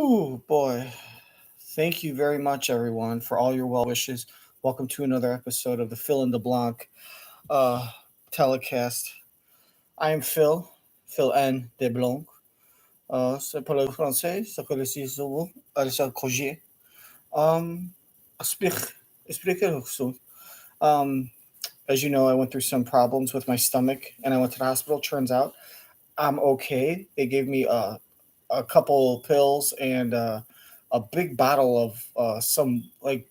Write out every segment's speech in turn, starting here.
Ooh, boy. Thank you very much, everyone, for all your well wishes. Welcome to another episode of the Phil in the Blanc uh, telecast. I am Phil N. de Blanc. C'est pour le français, c'est que le ciseau, Alissa Cogier. Um, explique, explique so. Um, as you know, I went through some problems with my stomach and I went to the hospital. Turns out I'm okay. They gave me a couple pills and a big bottle of some like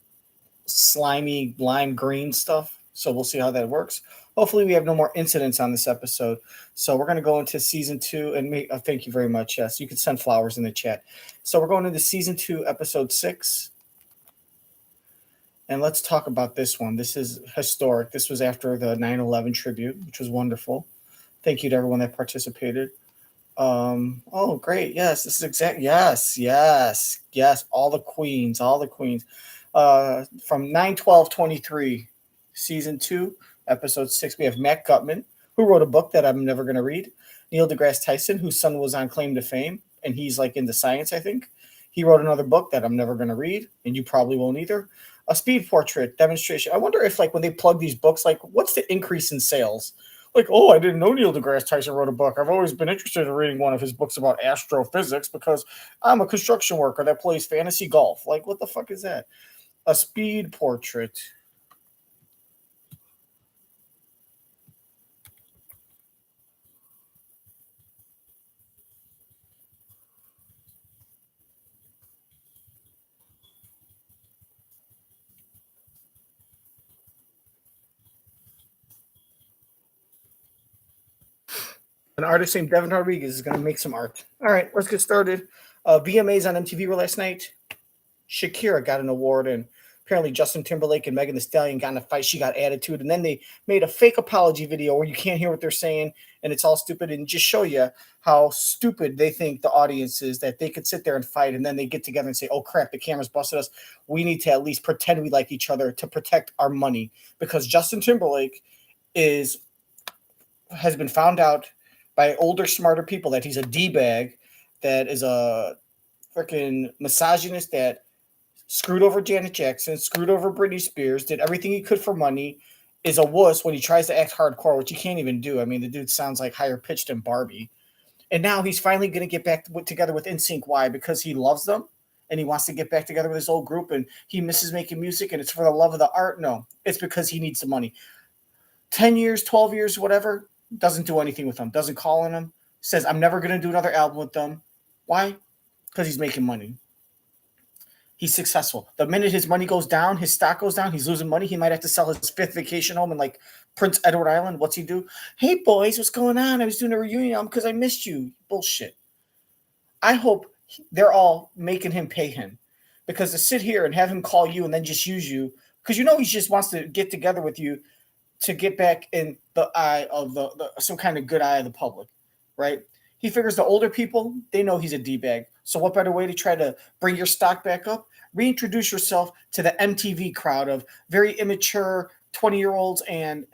slimy lime green stuff. So we'll see how that works. Hopefully, we have no more incidents on this episode. So we're going to go into season two and make. Thank you very much. Yes, you can send flowers in the chat. So we're going into season two, episode 6, and let's talk about this one. This is historic. This was after the 9/11 tribute, which was wonderful. Thank you to everyone that participated. Oh, great. Yes, this is exact. Yes, yes, yes. All the queens, all the queens. From 9/12/23, season 2, episode 6, we have Matt Gutman, who wrote a book that I'm never going to read. Neil deGrasse Tyson, whose son was on claim to fame, and he's like into science, I think. He wrote another book that I'm never going to read, and you probably won't either. A speed portrait demonstration. I wonder if, like, when they plug these books, like, what's the increase in sales? Like, oh, I didn't know Neil deGrasse Tyson wrote a book. I've always been interested in reading one of his books about astrophysics because I'm a construction worker that plays fantasy golf. Like, what the fuck is that? A speed portrait. An artist named Devon Rodriguez is going to make some art. All right, let's get started. VMAs on MTV were last night. Shakira got an award, and apparently Justin Timberlake and Megan Thee Stallion got in a fight. She got attitude, and then they made a fake apology video where you can't hear what they're saying, and it's all stupid, and just show you how stupid they think the audience is, that they could sit there and fight, and then they get together and say, oh, crap, the camera's busted us. We need to at least pretend we like each other to protect our money, because Justin Timberlake has been found out by older, smarter people that he's a D-bag, that is a freaking misogynist, that screwed over Janet Jackson, screwed over Britney Spears, did everything he could for money, is a wuss when he tries to act hardcore, which he can't even do. I mean, the dude sounds like higher pitched than Barbie. And now he's finally going to get back together with NSYNC. Why? Because he loves them and he wants to get back together with his old group and he misses making music and it's for the love of the art? No, it's because he needs the money. 10 years, 12 years, whatever, doesn't do anything with them, doesn't call on them, says, I'm never going to do another album with them. Why? Because he's making money. He's successful. The minute his money goes down, his stock goes down, he's losing money. He might have to sell his 5th vacation home in like Prince Edward Island. What's he do? Hey, boys, what's going on? I was doing a reunion album because I missed you. Bullshit. I hope they're all making him pay him, because to sit here and have him call you and then just use you, because you know he just wants to get together with you to get back in the eye of the some kind of good eye of the public, right? He figures the older people, they know he's a D-bag. So what better way to try to bring your stock back up? Reintroduce yourself to the MTV crowd of very immature 20-year-olds and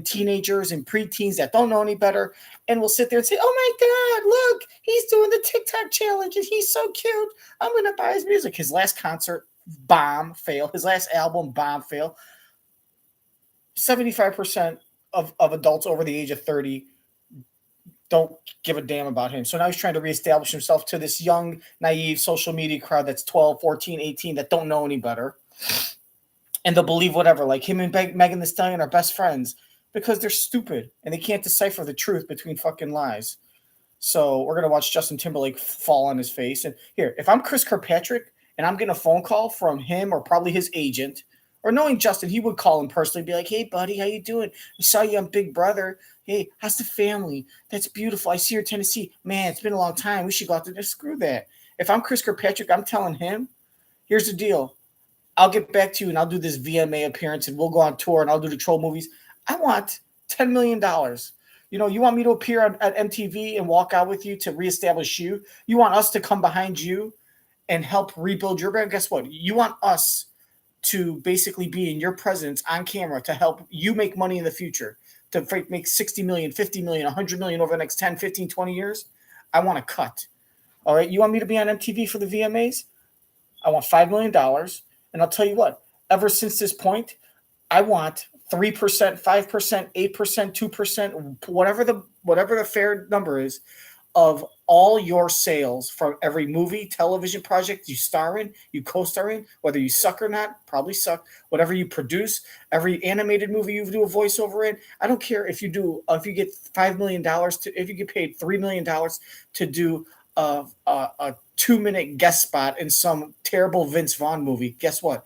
teenagers and preteens that don't know any better, and will sit there and say, oh my God, look, he's doing the TikTok challenge and he's so cute. I'm going to buy his music. His last concert, bomb, fail. His last album, bomb, fail. 75% of adults over the age of 30 don't give a damn about him. So now he's trying to reestablish himself to this young, naive social media crowd that's 12, 14, 18 that don't know any better. And they'll believe whatever. Like him and Megan Thee Stallion are best friends because they're stupid and they can't decipher the truth between fucking lies. So we're going to watch Justin Timberlake fall on his face. And here, if I'm Chris Kirkpatrick and I'm getting a phone call from him or probably his agent, or knowing Justin, he would call him personally, be like, hey, buddy, how you doing? I saw you on Big Brother. Hey, how's the family? That's beautiful. I see you in Tennessee. Man, it's been a long time. We should go out there. Screw that. If I'm Chris Kirkpatrick, I'm telling him, here's the deal. I'll get back to you and I'll do this VMA appearance and we'll go on tour and I'll do the troll movies. I want $10 million. You know, you want me to appear at MTV and walk out with you to reestablish you? You want us to come behind you and help rebuild your brand? Guess what? You want us to basically be in your presence on camera to help you make money in the future, to make 60 million, 50 million, 100 million over the next 10, 15, 20 years. I want a cut. All right, you want me to be on MTV for the VMAs? I want $5 million. And I'll tell you what, ever since this point, I want 3%, 5%, 8%, 2%, whatever the fair number is of all your sales from every movie, television project you star in, you co-star in, whether you suck or not, probably suck, whatever you produce, every animated movie you do a voiceover in. I don't care if you get $5 million if you get paid $3 million to do a 2-minute guest spot in some terrible Vince Vaughn movie. Guess what?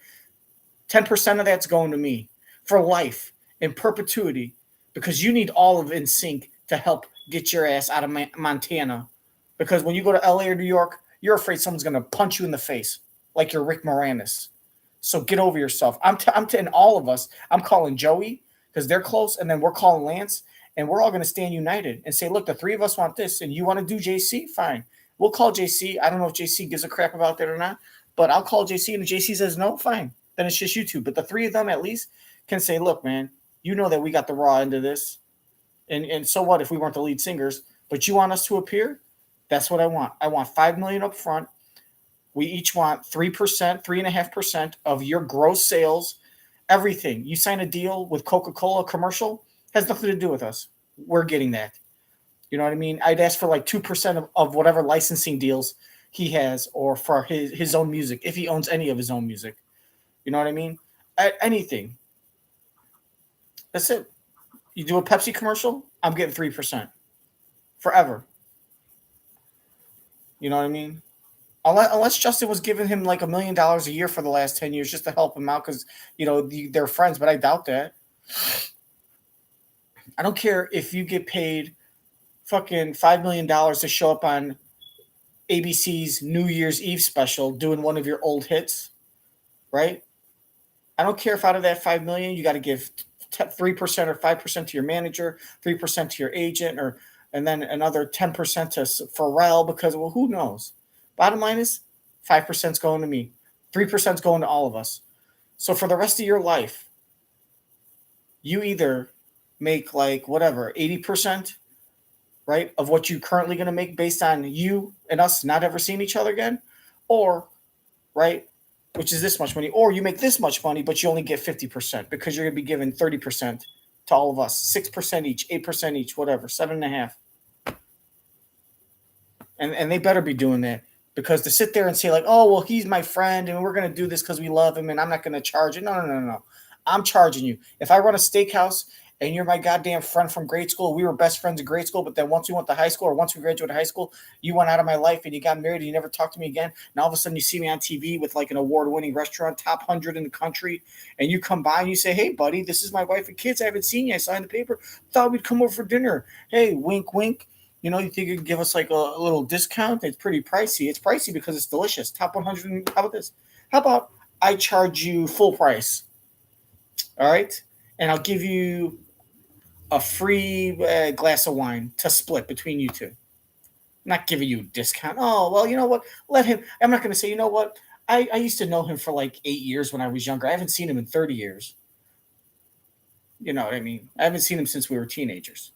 10% of that's going to me for life in perpetuity, because you need all of NSYNC to help get your ass out of Montana. Because when you go to LA or New York, you're afraid someone's going to punch you in the face like you're Rick Moranis. So get over yourself. I'm telling all of us, I'm calling Joey because they're close, and then we're calling Lance, and we're all going to stand united and say, look, the three of us want this, and you want to do JC? Fine. We'll call JC. I don't know if JC gives a crap about that or not, but I'll call JC, and if JC says no, fine. Then it's just you two. But the three of them at least can say, look, man, you know that we got the raw end of this. And so what if we weren't the lead singers? But you want us to appear? That's what I want. I want $5 million up front. We each want 3%, 3.5% of your gross sales. Everything. You sign a deal with Coca-Cola commercial, has nothing to do with us. We're getting that. You know what I mean? I'd ask for like 2% of whatever licensing deals he has, or for his own music, if he owns any of his own music. You know what I mean? Anything. That's it. You do a Pepsi commercial, I'm getting 3%. Forever. You know what I mean? Unless Justin was giving him like $1 million a year for the last 10 years just to help him out because, they're friends, but I doubt that. I don't care if you get paid fucking $5 million to show up on ABC's New Year's Eve special doing one of your old hits, right? I don't care if out of that $5 million you got to give 3% or 5% to your manager, 3% to your agent, and then another 10% to Pharrell, because, well, who knows? Bottom line is 5% is going to me. 3% is going to all of us. So for the rest of your life, you either make like whatever, 80%, right, of what you're currently going to make based on you and us not ever seeing each other again, or, right, which is this much money, or you make this much money, but you only get 50% because you're going to be giving 30% to all of us, 6% each, 8% each, whatever, 7.5%. And they better be doing that, because to sit there and say like, oh, well, he's my friend and we're going to do this because we love him and I'm not going to charge it. No. I'm charging you. If I run a steakhouse and you're my goddamn friend from grade school, we were best friends in grade school, but then once we went to high school or once we graduated high school, you went out of my life and you got married and you never talked to me again. And all of a sudden you see me on TV with like an award-winning restaurant, top 100 in the country, and you come by and you say, hey, buddy, this is my wife and kids. I haven't seen you. I signed the paper. Thought we'd come over for dinner. Hey, wink, wink. You think you could give us like a little discount? It's pretty pricey. It's pricey because it's delicious. Top 100. How about this? How about I charge you full price? All right? And I'll give you a free glass of wine to split between you two. I'm not giving you a discount. Oh, well, you know what? Let him. I'm not going to say, you know what? I used to know him for like 8 years when I was younger. I haven't seen him in 30 years. You know what I mean? I haven't seen him since we were teenagers.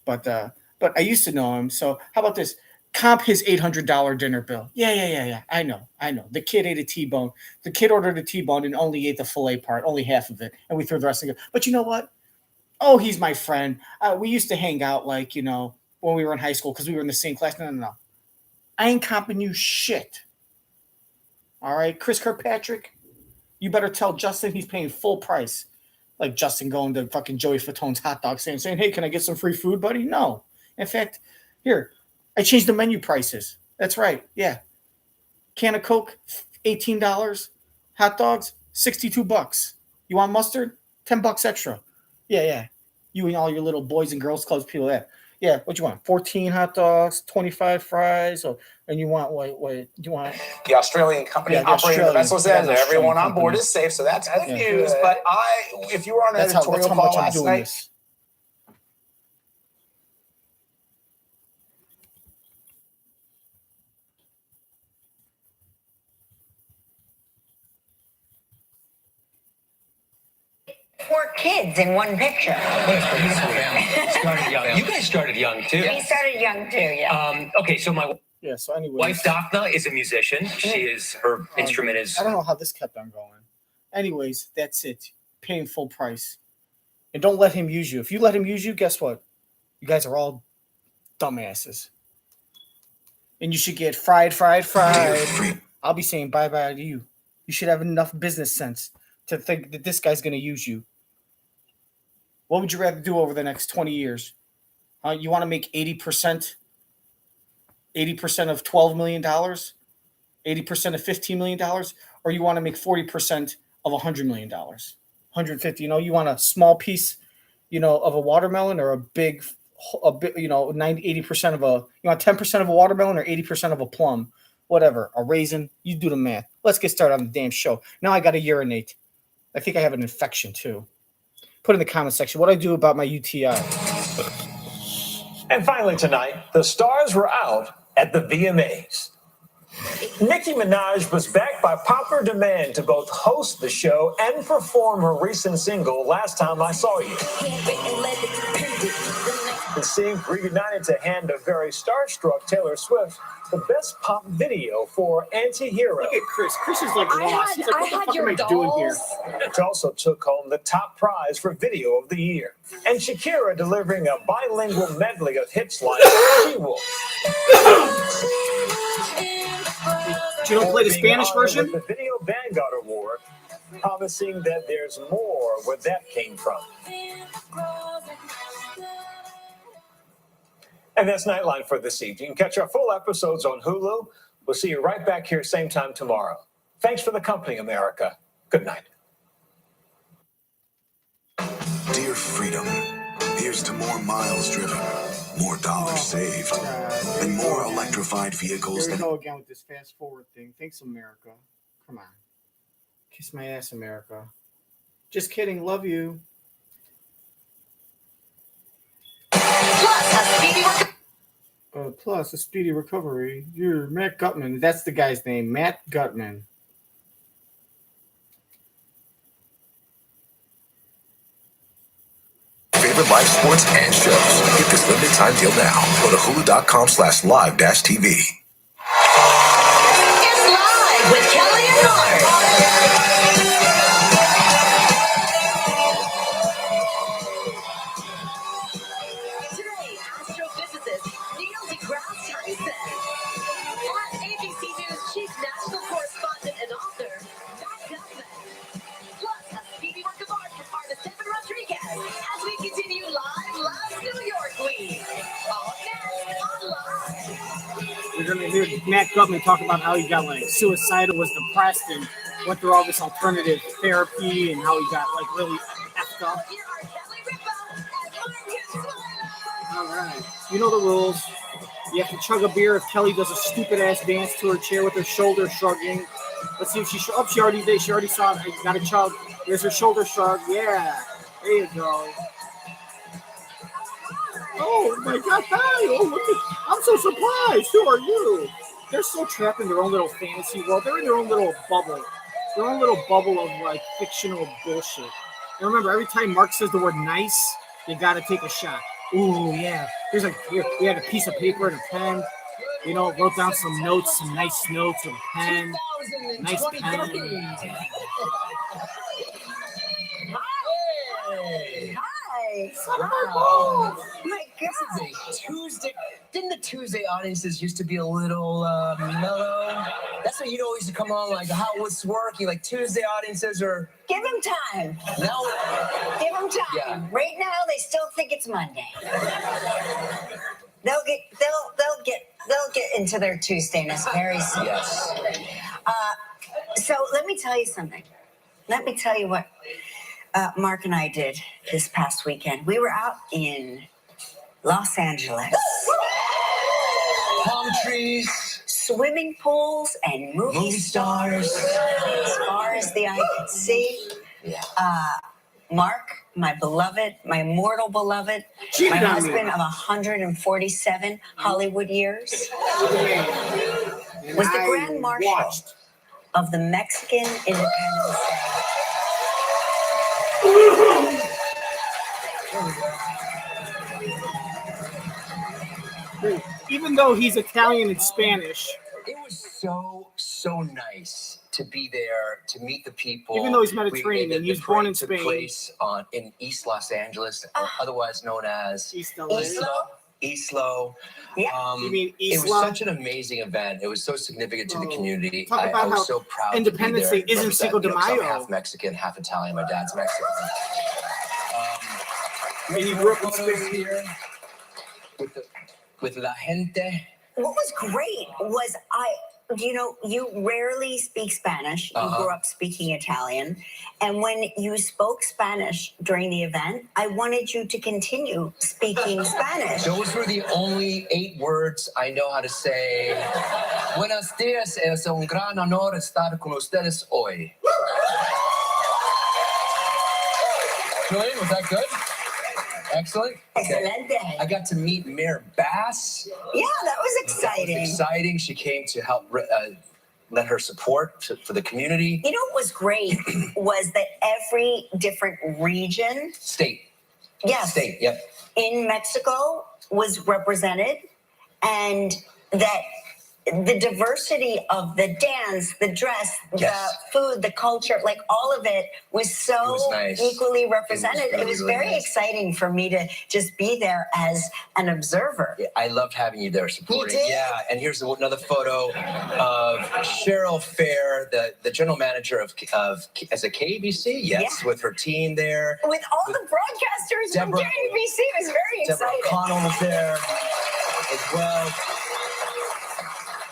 But I used to know him. So how about this? Comp his $800 dinner bill. Yeah. I know. The kid ate a T-bone. The kid ordered a T-bone and only ate the filet part, only half of it. And we threw the rest of it. But you know what? Oh, he's my friend. We used to hang out like, when we were in high school because we were in the same class. No. I ain't comping you shit. All right? Chris Kirkpatrick, you better tell Justin he's paying full price. Like Justin going to fucking Joey Fatone's hot dog stand saying, hey, can I get some free food, buddy? No. In fact, here, I changed the menu prices. That's right. Yeah. Can of Coke, $18. Hot dogs, $62. You want mustard? $10 extra. Yeah. You and all your little boys and girls clubs people there. Yeah, what you want? 14 hot dogs, 25 fries, and you want what you want? The Australian company operating the vessel says everyone on board is safe, so that's good news. But if you were on an editorial call last night. Four kids in one picture. Started young. You guys started young too. We started young too, yeah. Okay, so Yeah, so anyway. Wife Daphna is a musician. Her instrument is... I don't know how this kept on going. Anyways, that's it. Paying full price. And don't let him use you. If you let him use you, guess what? You guys are all dumbasses. And you should get fried. I'll be saying bye-bye to you. You should have enough business sense to think that this guy's going to use you. What would you rather do over the next 20 years? You want to make 80%? 80% of $12 million? 80% of $15 million? Or you want to make 40% of $100 million? 150, you want a small piece, of a watermelon or a big, 80% of you want 10% of a watermelon or 80% of a plum, whatever, a raisin, you do the math. Let's get started on the damn show. Now I got to urinate. I think I have an infection too. Put in the comment section what I do about my UTI. And finally tonight, the stars were out at the VMAs. Nicki Minaj was back by popular demand to both host the show and perform her recent single, Last Time I Saw You. The sync reunited to hand a very starstruck Taylor Swift the best pop video for Anti-Hero. Look at Chris. Chris is like lost. He's like, what the fuck am I doing here? Which also took home the top prize for Video of the Year. And Shakira delivering a bilingual medley of hits like She-Wolf. You don't play the Spanish version? The Video Vanguard Award, promising that there's more where that came from. And that's Nightline for this evening. Catch our full episodes on Hulu. We'll see you right back here same time tomorrow. Thanks for the company, America. Good night. Dear freedom, here's to more miles driven, more dollars saved, and more electrified vehicles. Here we go again with this fast forward thing. Thanks, America. Come on. Kiss my ass, America. Just kidding. Love you. Plus a speedy recovery. You're Matt Gutman. That's the guy's name. Matt Gutman. Favorite live sports and shows. Get this limited time deal now. Go to hulu.com/live-tv. It's live with Kelly and Mark. Today, astrophysicist Neil deGrasse Tyson and ABC News chief national correspondent and author Matt Gutman. Plus, a speedy work of art from artist Devon Rodriguez as we continue live New York Week. All next on Live. We're going to hear Matt Gutman talk about how he got suicidal, was depressed, and went through all this alternative therapy and how he got really effed up. All right. You know the rules. You have to chug a beer if Kelly does a stupid ass dance to her chair with her shoulders shrugging. Let's see if she already did. She already saw it. Got a chug. There's her shoulder shrug. Yeah. There you go. Oh my God! Hi! Oh, look at! I'm so surprised. Who are you? They're so trapped in their own little fantasy world. They're in their own little bubble. Their own little bubble of fictional bullshit. And remember, every time Mark says the word "nice," you gotta take a shot. Ooh, yeah. Here's we had a piece of paper and a pen. Wrote down some notes, some nice notes with a pen. Nice pen. Hi. My God. This is a Tuesday. Didn't the Tuesday audiences used to be a little mellow? That's when you'd always come on how what's working? Tuesday audiences are. Give them time. No. Give them time. Yeah. Right now, they still think it's Monday. They'll get into their Tuesdayness very soon. Yes. So let me tell you something. Let me tell you what Mark and I did this past weekend. We were out in Los Angeles. Palm trees. Swimming pools and movie stars as far as the eye can see. Yeah. Mark, my beloved, my mortal beloved, my husband of 147 Hollywood years, was the Grand Marshal of the Mexican Independence Day. even though he's Italian and Spanish. It was so nice to be there, to meet the people. Even though he's Mediterranean, The he's born in parade took Spain. place in East Los Angeles, otherwise known as East LA. Islo. Yeah. You mean It was Isla? such an amazing event. It was so significant to the community. Talk about I was how so proud Independence to be Day there. isn't Cinco de Represent, 'cause Mayo. I'm half Mexican, half Italian. My dad's Mexican. And you grew up in photos Spain. here with la gente. What was great was you rarely speak Spanish. You grew up speaking Italian. And when you spoke Spanish during the event, I wanted you to continue speaking Spanish. Those were the only 8 words I know how to say. Buenos días, es un gran honor estar con ustedes hoy. Julian, was that good? Excellent. Okay. Excelente. I got to meet Mayor Bass. Yeah, that was That exciting. was exciting. She came to help lend her support for the community. You know what was great was that every different region, State. Yep. in Mexico was represented, and that the diversity of the dance, the dress, Yes. the food, the culture, like all of it was so It was nice. equally represented. really, It was really very nice. exciting for me to just be there as an observer. I loved having you there supporting. You did? Yeah, and here's another photo of Cheryl Fair, the general manager of as a KBC. Yes, Yeah. with her team there. With all the broadcasters from Deborah- KBC, it was very Deborah exciting. O'Connell was there as well.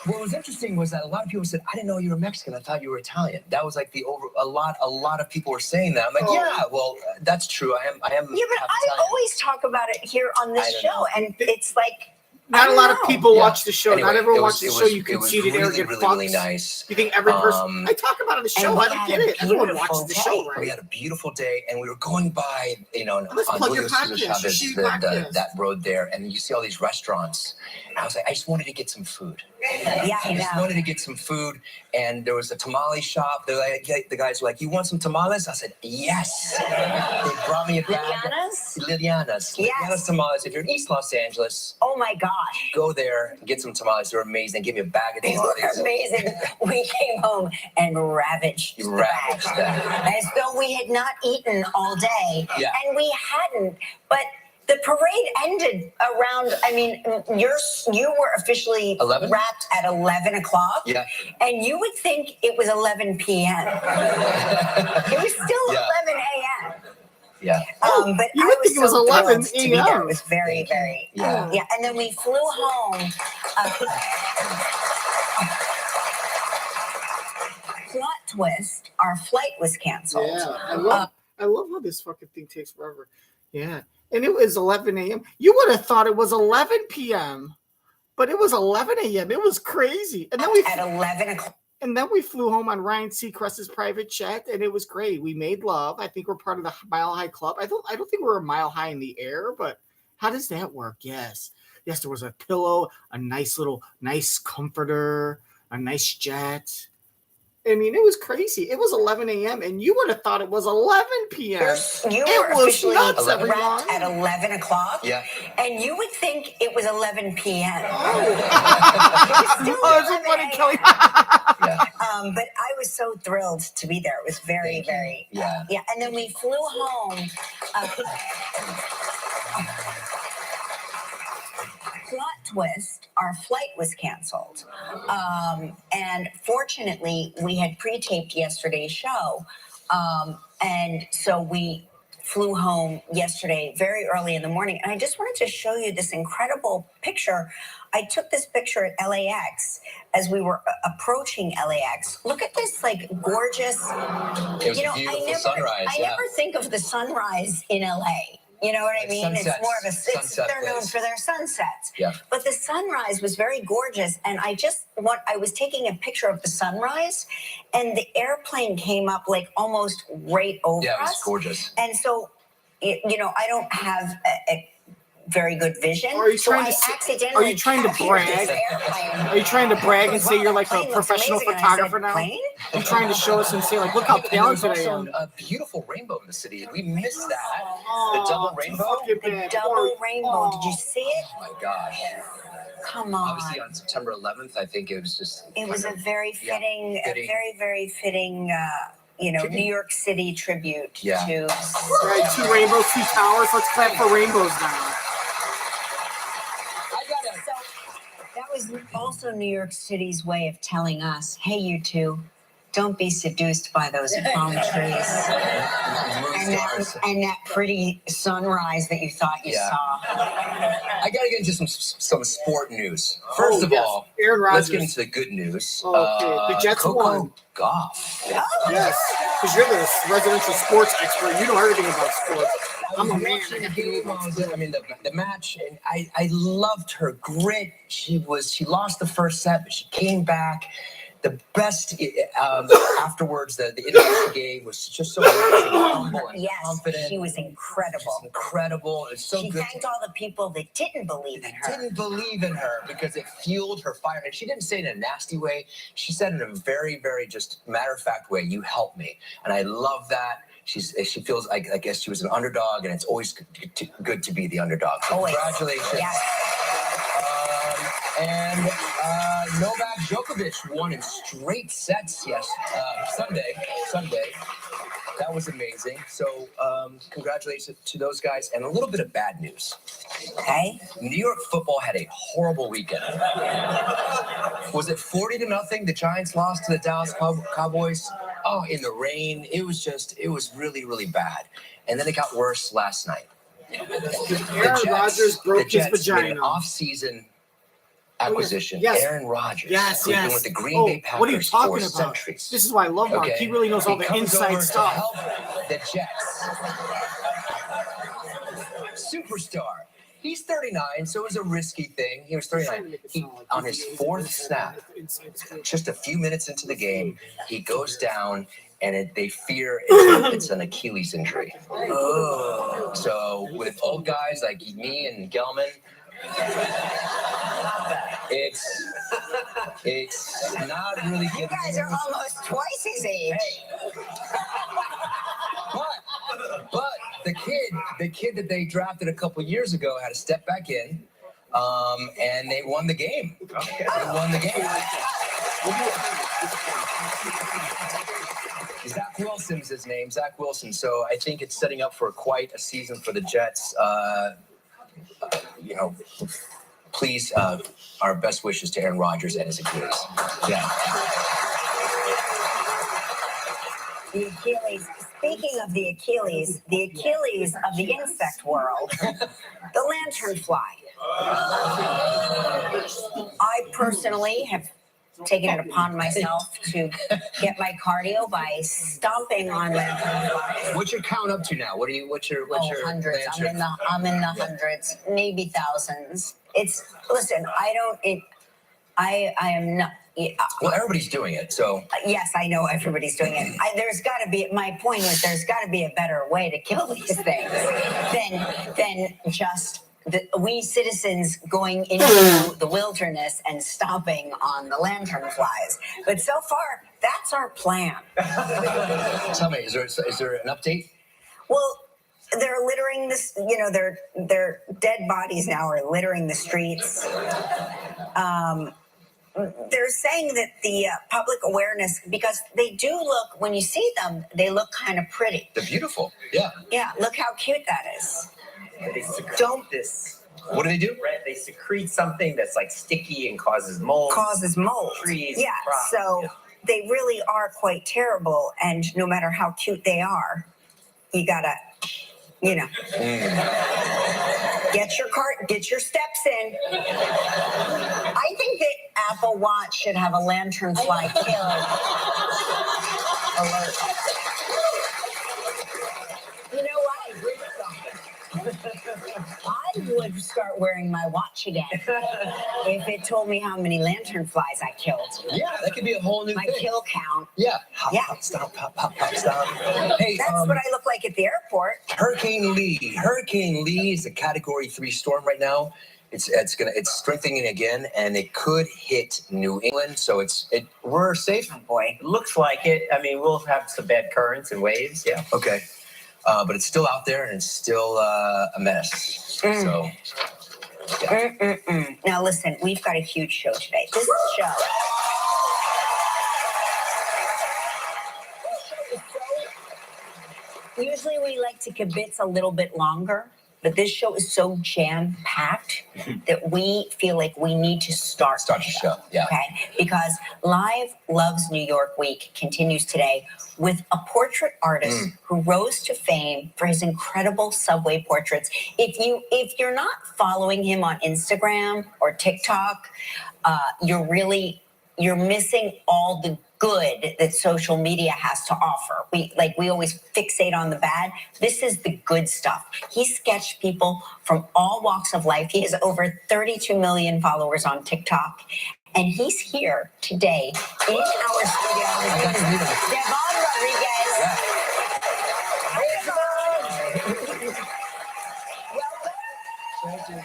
What was interesting was that a lot of people said, "I didn't know you were Mexican. I thought you were Italian." That was like a lot of people were saying that. I'm like, yeah, well, that's true. I am. Yeah, but half I Italian. always talk about it here on this I don't show, know. and it's like Not a lot of people Yeah. watch the show. Anyway, Not everyone it was- watches the it show. was- You it was conceited, really, arrogant really, fucks. really nice. You think every person? I talk about it on the show. we I don't had get a it. Everyone beautiful watches the day. show, We right? had a beautiful day, and we were going by, Let's on plug your Julio Cesar podcast. You Chavez, should podcast. that road there, and you see all these restaurants. And I was like, I just wanted to get some food. Yeah, I I just know. wanted to get some food, and there was a tamale shop. The guys were like, "You want some tamales?" I said, "Yes." They brought me a bag. Liliana's? Liliana's. Yes. Liliana's tamales. If you're in East Los Angeles, Oh my gosh. go there and get some tamales. They're amazing. Give me a bag of They were tamales. amazing. We came home and ravaged You the ravaged bag. that. As though we had not eaten all day. Yeah. And we hadn't. But the parade ended around, you were officially 11? wrapped at 11 o'clock. Yeah. And you would think it was 11 p.m. It was still Yeah. 11 a.m. Yeah. But You I would was think it was so 11 thrilled to be there. a.m.. It was very, very, Yeah. yeah. And then we flew home. Plot twist: our flight was canceled. Yeah, I love how this fucking thing takes forever. Yeah, and it was 11 a.m. You would have thought it was 11 p.m., but it was 11 a.m. It was crazy. And then At 11 o'clock. And then we flew home on Ryan Seacrest's private jet, and it was great. We made love. I think we're part of the Mile High Club. I don't think we're a mile high in the air, but how does that work? Yes, there was a pillow, a nice comforter, a nice jet. I mean, it was crazy. It was 11 a.m., and you would have thought it was 11 p.m. You It were was officially nuts, wrapped everyone. at 11 o'clock. Yeah. And you would think it was 11 p.m. Oh, it's so funny, Kelly. Yeah. But I was so thrilled to be there. It was very, very, Yeah. yeah. And then we flew home. Plot twist: our flight was canceled, and fortunately, we had pre-taped yesterday's show, and so we flew home yesterday very early in the morning. And I just wanted to show you this incredible picture. I took this picture at LAX as we were approaching LAX. Look at this, like, gorgeous. It was a beautiful sunrise. I never think of the sunrise in LA. You know what I mean? Sunsets. It's more of a. Sunset They're known place. for their sunsets. Yeah. But the sunrise was very gorgeous, and I was taking a picture of the sunrise, and the airplane came up like almost right over Yeah, it was us. gorgeous. And so, I don't have a very good vision. Are you so trying I to say- accidentally are you trying to captured brag? this airplane. Are you trying to brag and say Wow, you're that like a plane looks professional amazing. And I said, photographer now? "Plane?" You're trying to show us and say, like, look how And there was talented I also am. a beautiful rainbow in the city. We missed that. Oh, the double too rainbow. fucking The bad. double Or- rainbow. oh. Did you see it? Oh my gosh. come on. Obviously, on September 11th, I think it was just. It was a very fitting, fitting. a very, very fitting, New York City tribute to. Right, 2 rainbows, 2 towers. Let's clap for rainbows now. So that was also New York City's way of telling us, hey, you two, don't be seduced by those palm trees and that pretty sunrise that you thought you saw. I got to get into some sport news. First of all, Aaron Rodgers. let's get into the good news. Okay, the Jets won. Goff. Yes, because you're the residential sports expert. You know everything about sports. I'm a man. Watching the game, the match, and I loved her grit. She lost the first set, but she came back. The best afterwards, the interview she gave was just so humble and confident. She was incredible. She's incredible. It's so she good. thanked all the people that didn't believe in her. Didn't believe in her because it fueled her fire. And she didn't say it in a nasty way. She said it in a very, very just matter-of-fact way. You helped me. And I love that. She feels like, I guess she was an underdog, and it's always good to be the underdog. So congratulations. Yes. And Novak Djokovic won in straight sets Sunday. That was amazing. So congratulations to those guys. And a little bit of bad news. Okay. New York football had a horrible weekend. Was it 40-0? The Giants lost to the Dallas Cowboys. Oh, in the rain. It was really, really bad. And then it got worse last night. Aaron Rodgers broke his vagina. Made an off-season acquisition. Yes. Aaron Rodgers. Yes, who's been with the Green Bay Packers what are you talking for about? centuries. This is why I love Mark. He really knows all the comes inside over stuff. To help the Jets. Superstar. He's 39, so it was a risky thing. He was 39. On his 4th snap, just a few minutes into the game, he goes down, and they fear it's an Achilles injury. Oh. So with old guys like me and Gelman, it's not really good. You guys are almost twice his age. But the kid that they drafted a couple years ago had to step back in, and they won the game. Okay. They won the game. Zach Wilson's his name, Zach Wilson. So I think it's setting up for quite a season for the Jets. Please, our best wishes to Aaron Rodgers and his Achilles. Yeah. The Achilles. Speaking of the Achilles of the insect world, the lanternfly. I personally have taken it upon myself to get my cardio by stomping on lanternflies. What's your count up to now? What's your hundreds. lantern? I'm in the hundreds, maybe thousands. I am not. Well, everybody's doing it, so. Yes, I know everybody's doing it. There's got to be. My point is, there's got to be a better way to kill these things than just we citizens going into the wilderness and stomping on the lanternflies. But so far, that's our plan. Tell me, is there an update? Well, they're littering this. Their dead bodies now are littering the streets. They're saying that the public awareness, because they do look, when you see them, they look kind of pretty. They're beautiful. Yeah. Yeah, look how cute that is. They secrete this. What do they do? They secrete something that's like sticky and causes mold. Trees. Yeah, so they really are quite terrible. And no matter how cute they are, you gotta, get your steps in. I think that Apple Watch should have a lanternfly kill alert. You know what? I agree with something. I would start wearing my watch again if it told me how many lanternflies I killed. Yeah, that could be a whole new my thing. kill count. Yeah. Hop, stop, pop, stop. Hey, that's what I look like at the airport. Hurricane Lee is a Category 3 storm right now. It's strengthening again, and it could hit New England. So we're safe. Oh boy, it looks like it. I mean, we'll have some bad currents and waves. Yeah. Okay. But it's still out there, and it's still a menace. So Now listen, we've got a huge show today. This show. Usually we like to kibitz a little bit longer, but this show is so jam-packed that we feel like we need to start the show. Yeah. Okay? Because Live Loves New York Week continues today with a portrait artist who rose to fame for his incredible subway portraits. If you're not following him on Instagram or TikTok, you're missing all the good that social media has to offer. We always fixate on the bad. This is the good stuff. He sketched people from all walks of life. He has over 32 million followers on TikTok. And he's here today in our studio. His name is Devon Rodriguez. Welcome. Thank you.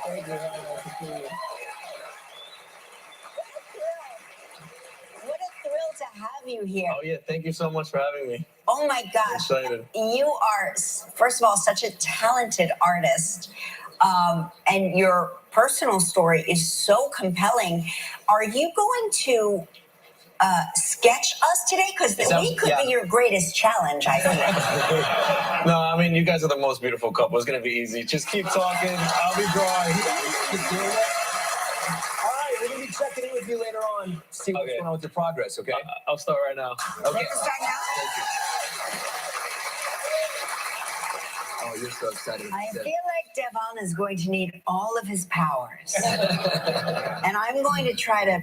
What a thrill to have you here. Oh, yeah. Thank you so much for having me. Oh my gosh. I'm excited. You are, first of all, such a talented artist. And your personal story is so compelling. Are you going to sketch us today? Because we could be your greatest challenge, I think. No, I mean, you guys are the most beautiful couple. It's going to be easy. Just keep talking. I'll be drawing. All right, we're going to be checking in with you later on. See what's going on with your progress, okay? I'll start right now. Okay. Let's start now. Thank you. Oh, you're so excited. I feel like Devon is going to need all of his powers. And I'm going to try to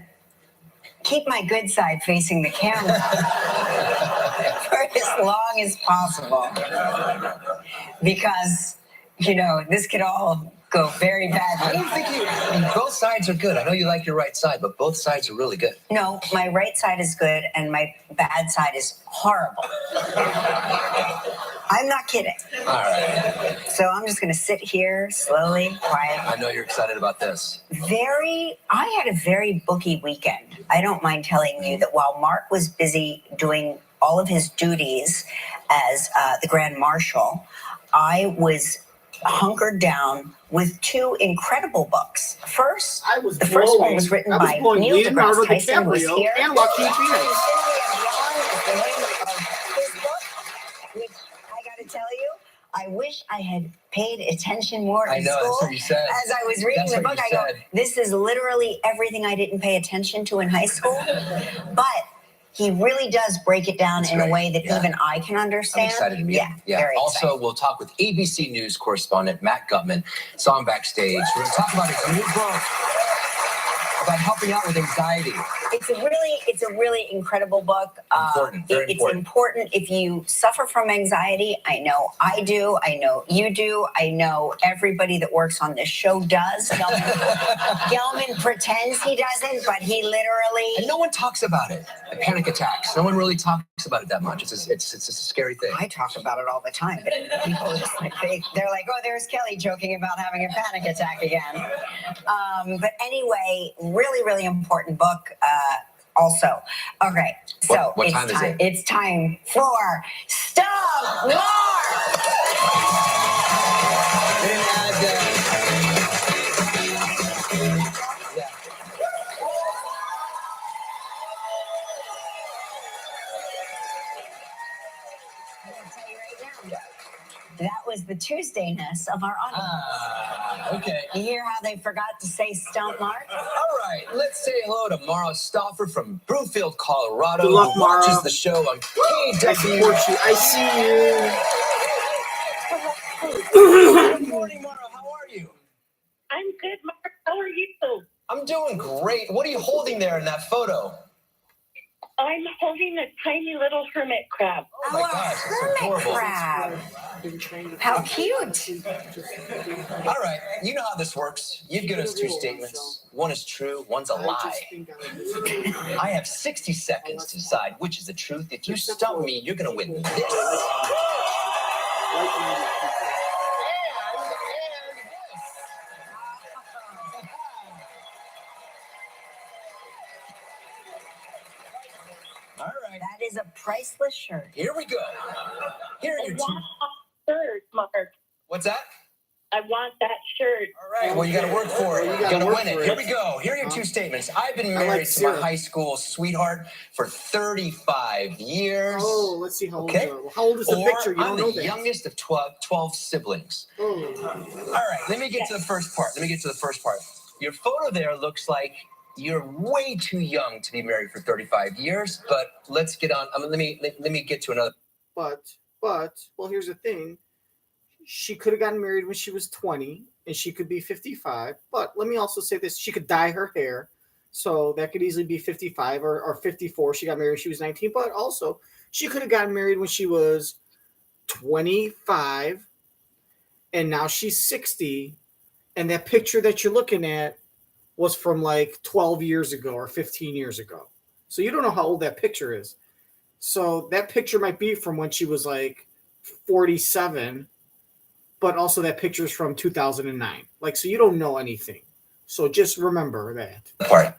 keep my good side facing the camera for as long as possible. Because, this could all go very badly. I don't think both sides are good. I know you like your right side, but both sides are really good. No, my right side is good and my bad side is horrible. I'm not kidding. All right. So I'm just going to sit here slowly, quiet. I know you're excited about this. I had a very booky weekend. I don't mind telling you that while Mark was busy doing all of his duties as the Grand Marshal, I was hunkered down with two incredible books. First, the first one was written by Neil deGrasse Tyson, who's here. And Joaquin Phoenix. Which I got to tell you, I wish I had paid attention more in school. That's what you said. As I was reading the book, I go, this is literally everything I didn't pay attention to in high school. But he really does break it down in a way that even I can understand. I'm excited to meet him. Very Also, excited. we'll talk with ABC News correspondent Matt Gutman. Saw him backstage. We're going to talk about his new book about helping out with anxiety. It's a really incredible book. It's important if you suffer from anxiety. I know I do. I know you do. I know everybody that works on this show does. Gelman pretends he doesn't, but he literally. And no one talks about it. Panic attacks. No one really talks about it that much. It's a scary thing. I talk about it all the time, but people just they're like, oh, there's Kelly joking about having a panic attack again. But anyway, really, really important book. Also, okay, so what time is it? It's time for Stop Mark. That was the Tuesdayness of our audience. Okay. You hear how they forgot to say Stump Mark? All right, let's say hello to Mara Stauffer from Broomfield, Colorado. Good luck, who watches Mara. the show on I KW. support you. I see you. Good morning, Mara. How are you? I'm good, Mark. How are you? I'm doing great. What are you holding there in that photo? I'm holding a tiny little hermit crab. Oh my gosh, that's hermit adorable. crab. How cute. All right, you know how this works. You've given us two statements. One is true, one's a lie. I have 60 seconds to decide which is the truth. If you stump me, you're going to win this. All right, That is a priceless shirt. here we go. Here are I your two. want that shirt, Mark. What's that? I want that shirt. All right, well, you got to work for it. You You gotta got to work win it. for it. Here we go. Here are your two statements. I've been I married like to my syrup. high school sweetheart for 35 years. Oh, let's see how old Okay. you are. How old is the Or picture? You I'm don't know the that. youngest of 12 siblings. Oh. All right, let me get to the first part. Your photo there looks like you're way too young to be married for 35 years, but let's get on. Let me get to another. But, well, here's the thing. She could have gotten married when she was 20, and she could be 55. But let me also say this. She could dye her hair. So that could easily be 55 or 54. She got married when she was 19. But also, she could have gotten married when she was 25, and now she's 60. And that picture that you're looking at was from like 12 years ago or 15 years ago. So you don't know how old that picture is. So that picture might be from when she was like 47, but also that picture is from 2009. Like, so you don't know anything. So just remember that. Part.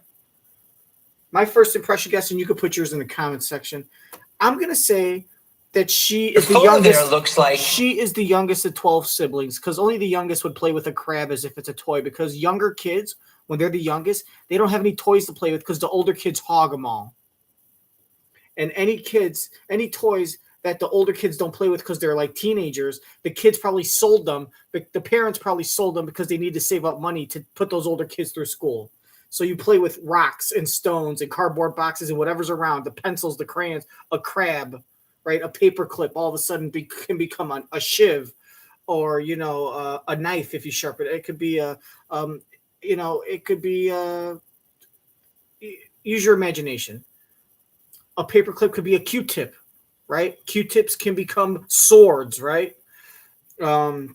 My first impression guess, and you could put yours in the comments section. I'm going to say that she is the photo youngest. there looks like She is the youngest of 12 siblings, because only the youngest would play with a crab as if it's a toy, because younger kids, when they're the youngest, they don't have any toys to play with because the older kids hog them all. And any toys that the older kids don't play with because they're like teenagers, the kids probably sold them. The parents probably sold them because they need to save up money to put those older kids through school. So you play with rocks and stones and cardboard boxes and whatever's around, the pencils, the crayons, a crab, right? A paper clip all of a sudden can become a shiv, or, a knife if you sharpen it. It could be use your imagination. A paperclip could be a Q-tip, right? Q-tips can become swords, right? You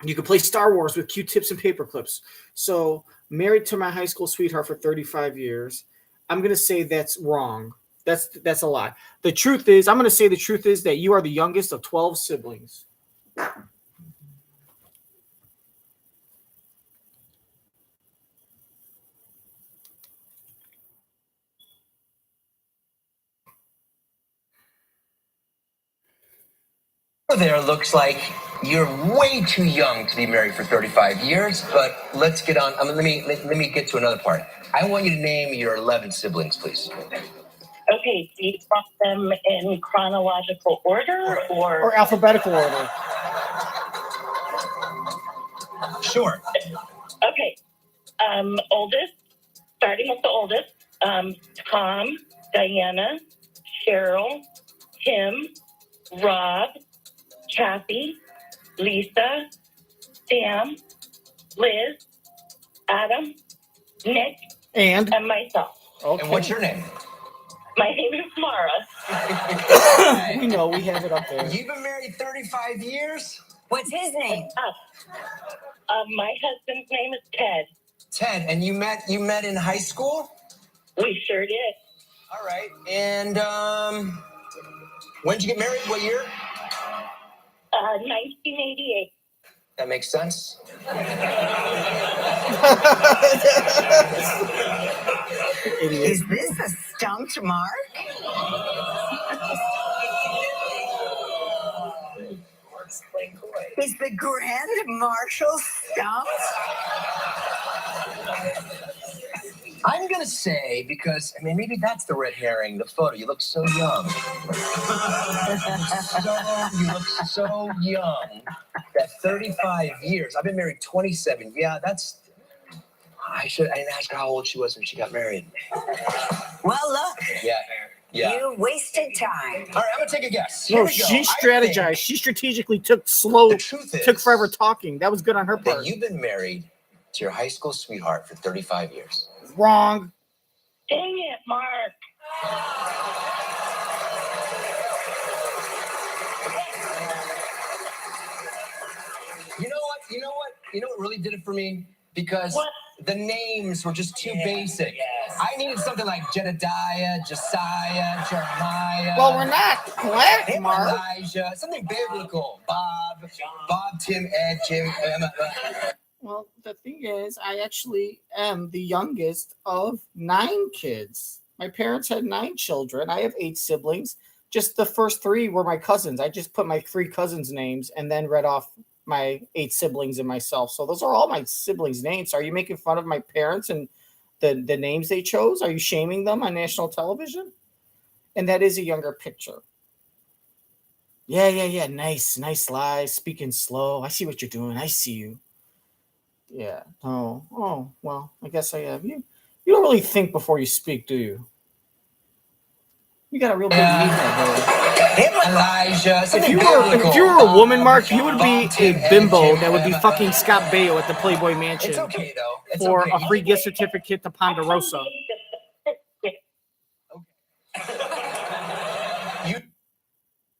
could play Star Wars with Q-tips and paperclips. So, married to my high school sweetheart for 35 years. I'm going to say that's wrong. That's a lie. I'm going to say the truth is that you are the youngest of 12 siblings. there looks like you're way too young to be married for 35 years, but let's get on. Let me get to another part. I want you to name your 11 siblings, please. Okay, do you want them in chronological order Or alphabetical order. Sure. Okay. Oldest, starting with the oldest, Tom, Diana, Cheryl, Tim, Rob, Kathy, Lisa, Sam, Liz, Adam, Nick, and myself. Okay. And what's your name? My name is Mara. We know, we have it up there. You've been married 35 years? What's his name? My husband's name is Ted. Ted, and you met in high school? We sure did. All right. And when did you get married? What year? 1988. That makes sense. Is this a stumped mark? Is the Grand Marshal stumped? I'm going to say, because, maybe that's the red herring, the photo. You look so young. You look so young. That 35 years. I've been married 27. Yeah, that's... I didn't ask her how old she was when she got married. Well, look. Yeah. You wasted time. All right, I'm going to take a guess. No, she strategized. She strategically took forever talking. That was good on her part. You've been married to your high school sweetheart for 35 years. Wrong. Dang it, Mark. You know what really did it for me? Because the names were just too basic. Yes. I needed something like Jedediah, Josiah, Jeremiah. Well, we're not black, Mark. Elijah, something biblical. Bob, Tim, Ed, Jim, Emma. Well, the thing is, I actually am the youngest of 9 kids. My parents had 9 children. I have 8 siblings. Just the first 3 were my cousins. I just put my 3 cousins' names and then read off my 8 siblings and myself. So those are all my siblings' names. So are you making fun of my parents and the names they chose? Are you shaming them on national television? And that is a younger picture. Yeah. Nice lies. Speaking slow. I see what you're doing. I see you. Yeah. Oh. Well, I guess I have. You don't really think before you speak, do you? You got a real big meathead, Elijah. If you were a woman, Mark, you would be a bimbo that would be fucking Scott Baio at the Playboy Mansion. It's okay though. It's for okay. a free gift certificate to Ponderosa.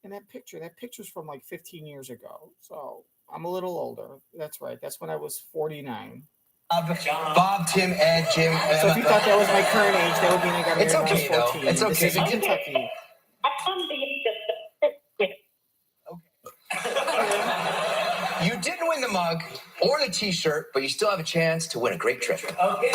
And that picture's from like 15 years ago. So I'm a little older. That's right. That's when I was 49. Bob, Tim, Ed, Jim. So if you thought that was my current age, that would mean I got married when I was 14. Though. It's okay. This is in Kentucky. You didn't win the mug or the T-shirt, but you still have a chance to win a great trip. Okay.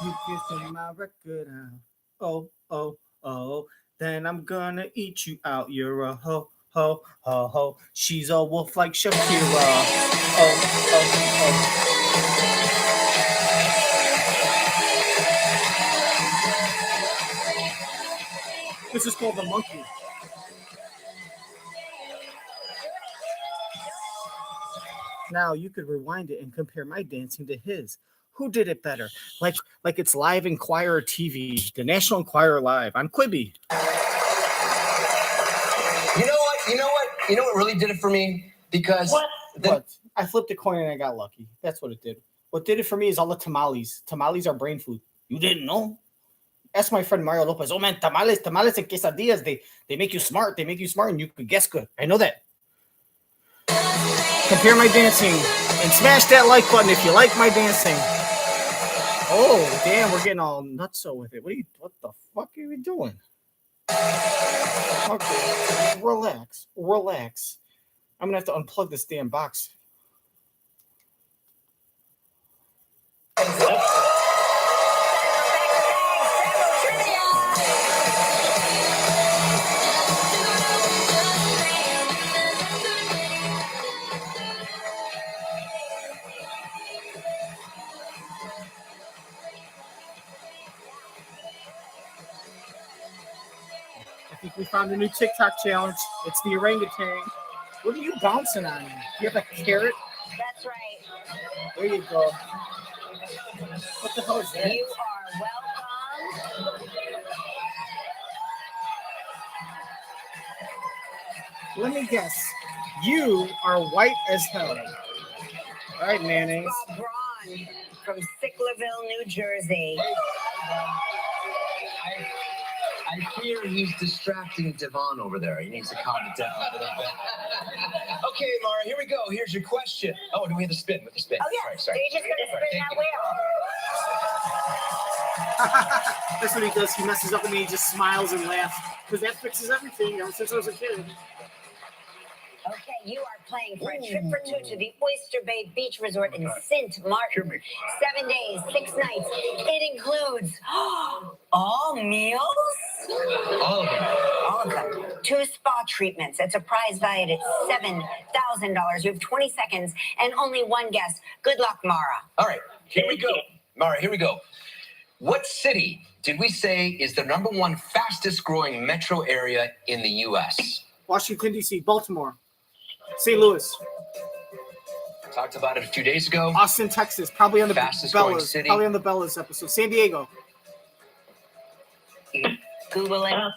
You kissing my record out. Oh. Then I'm gonna eat you out. You're a ho. She's a wolf like Shakira. Oh. This is called The Monkey. Now you could rewind it and compare my dancing to his. Who did it better? Like it's live Enquirer TV, the National Enquirer Live on Quibi. You know what really did it for me? Because what? I flipped a coin and I got lucky. That's what it did. What did it for me is all the tamales. Tamales are brain food. You didn't know? Ask my friend Mario Lopez. Oh man, tamales and quesadillas, they make you smart. They make you smart and you could guess good. I know that. Compare my dancing and smash that like button if you like my dancing. Oh, damn, we're getting all nutso with it. What the fuck are we doing? Okay, relax. I'm gonna have to unplug this damn box. I think we found a new TikTok challenge. It's the orangutan. What are you bouncing on? You have a carrot? That's right. There you go. What the hell is that? You are welcome. Let me guess. You are white as hell. All right, mayonnaise. Bob Braun from Sicklerville, New Jersey. I fear he's distracting Devon over there. He needs to calm it down a little bit. Okay, Mara, here we go. Here's your question. Oh, do we have the spin? With the spin. Oh, yeah. Sorry. You're just going to spin that wheel. That's what he does. He messes up and then he just smiles and laughs. Because that fixes everything, since I was a kid. Okay, you are playing for a trip for two to the Oyster Bay Beach Resort in St. Martin. 7 days, 6 nights. It includes all meals? All of them. 2 spa treatments at a prize valued at $7,000. You have 20 seconds and only one guess. Good luck, Mara. All right, here we go. Mara, here we go. What city did we say is the #1 fastest growing metro area in the U.S.? Washington, D.C., Baltimore, St. Louis. Talked about it a few days ago. Austin, Texas, probably on the Fastest growing Bellas. city. Probably on the Bellas episode. San Diego. Googling.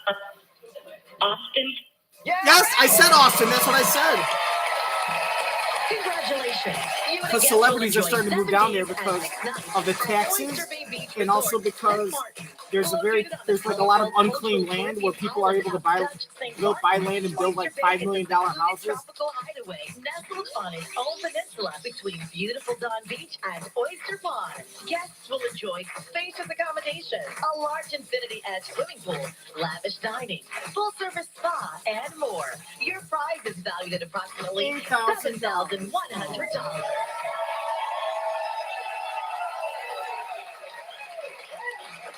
Austin. Yes, I said Austin. That's what I said. Congratulations. You Because celebrities are starting to move down there because of the taxes, and also because there's like a lot of unclaimed land where people are able to buy land and build like $5 million houses. Tropical hideaway nestled on its own peninsula between beautiful Don Beach and Oyster Pond. Guests will enjoy spacious accommodations, a large infinity-edge swimming pool, lavish dining, full-service spa, and more. Your prize is valued at approximately $7,100.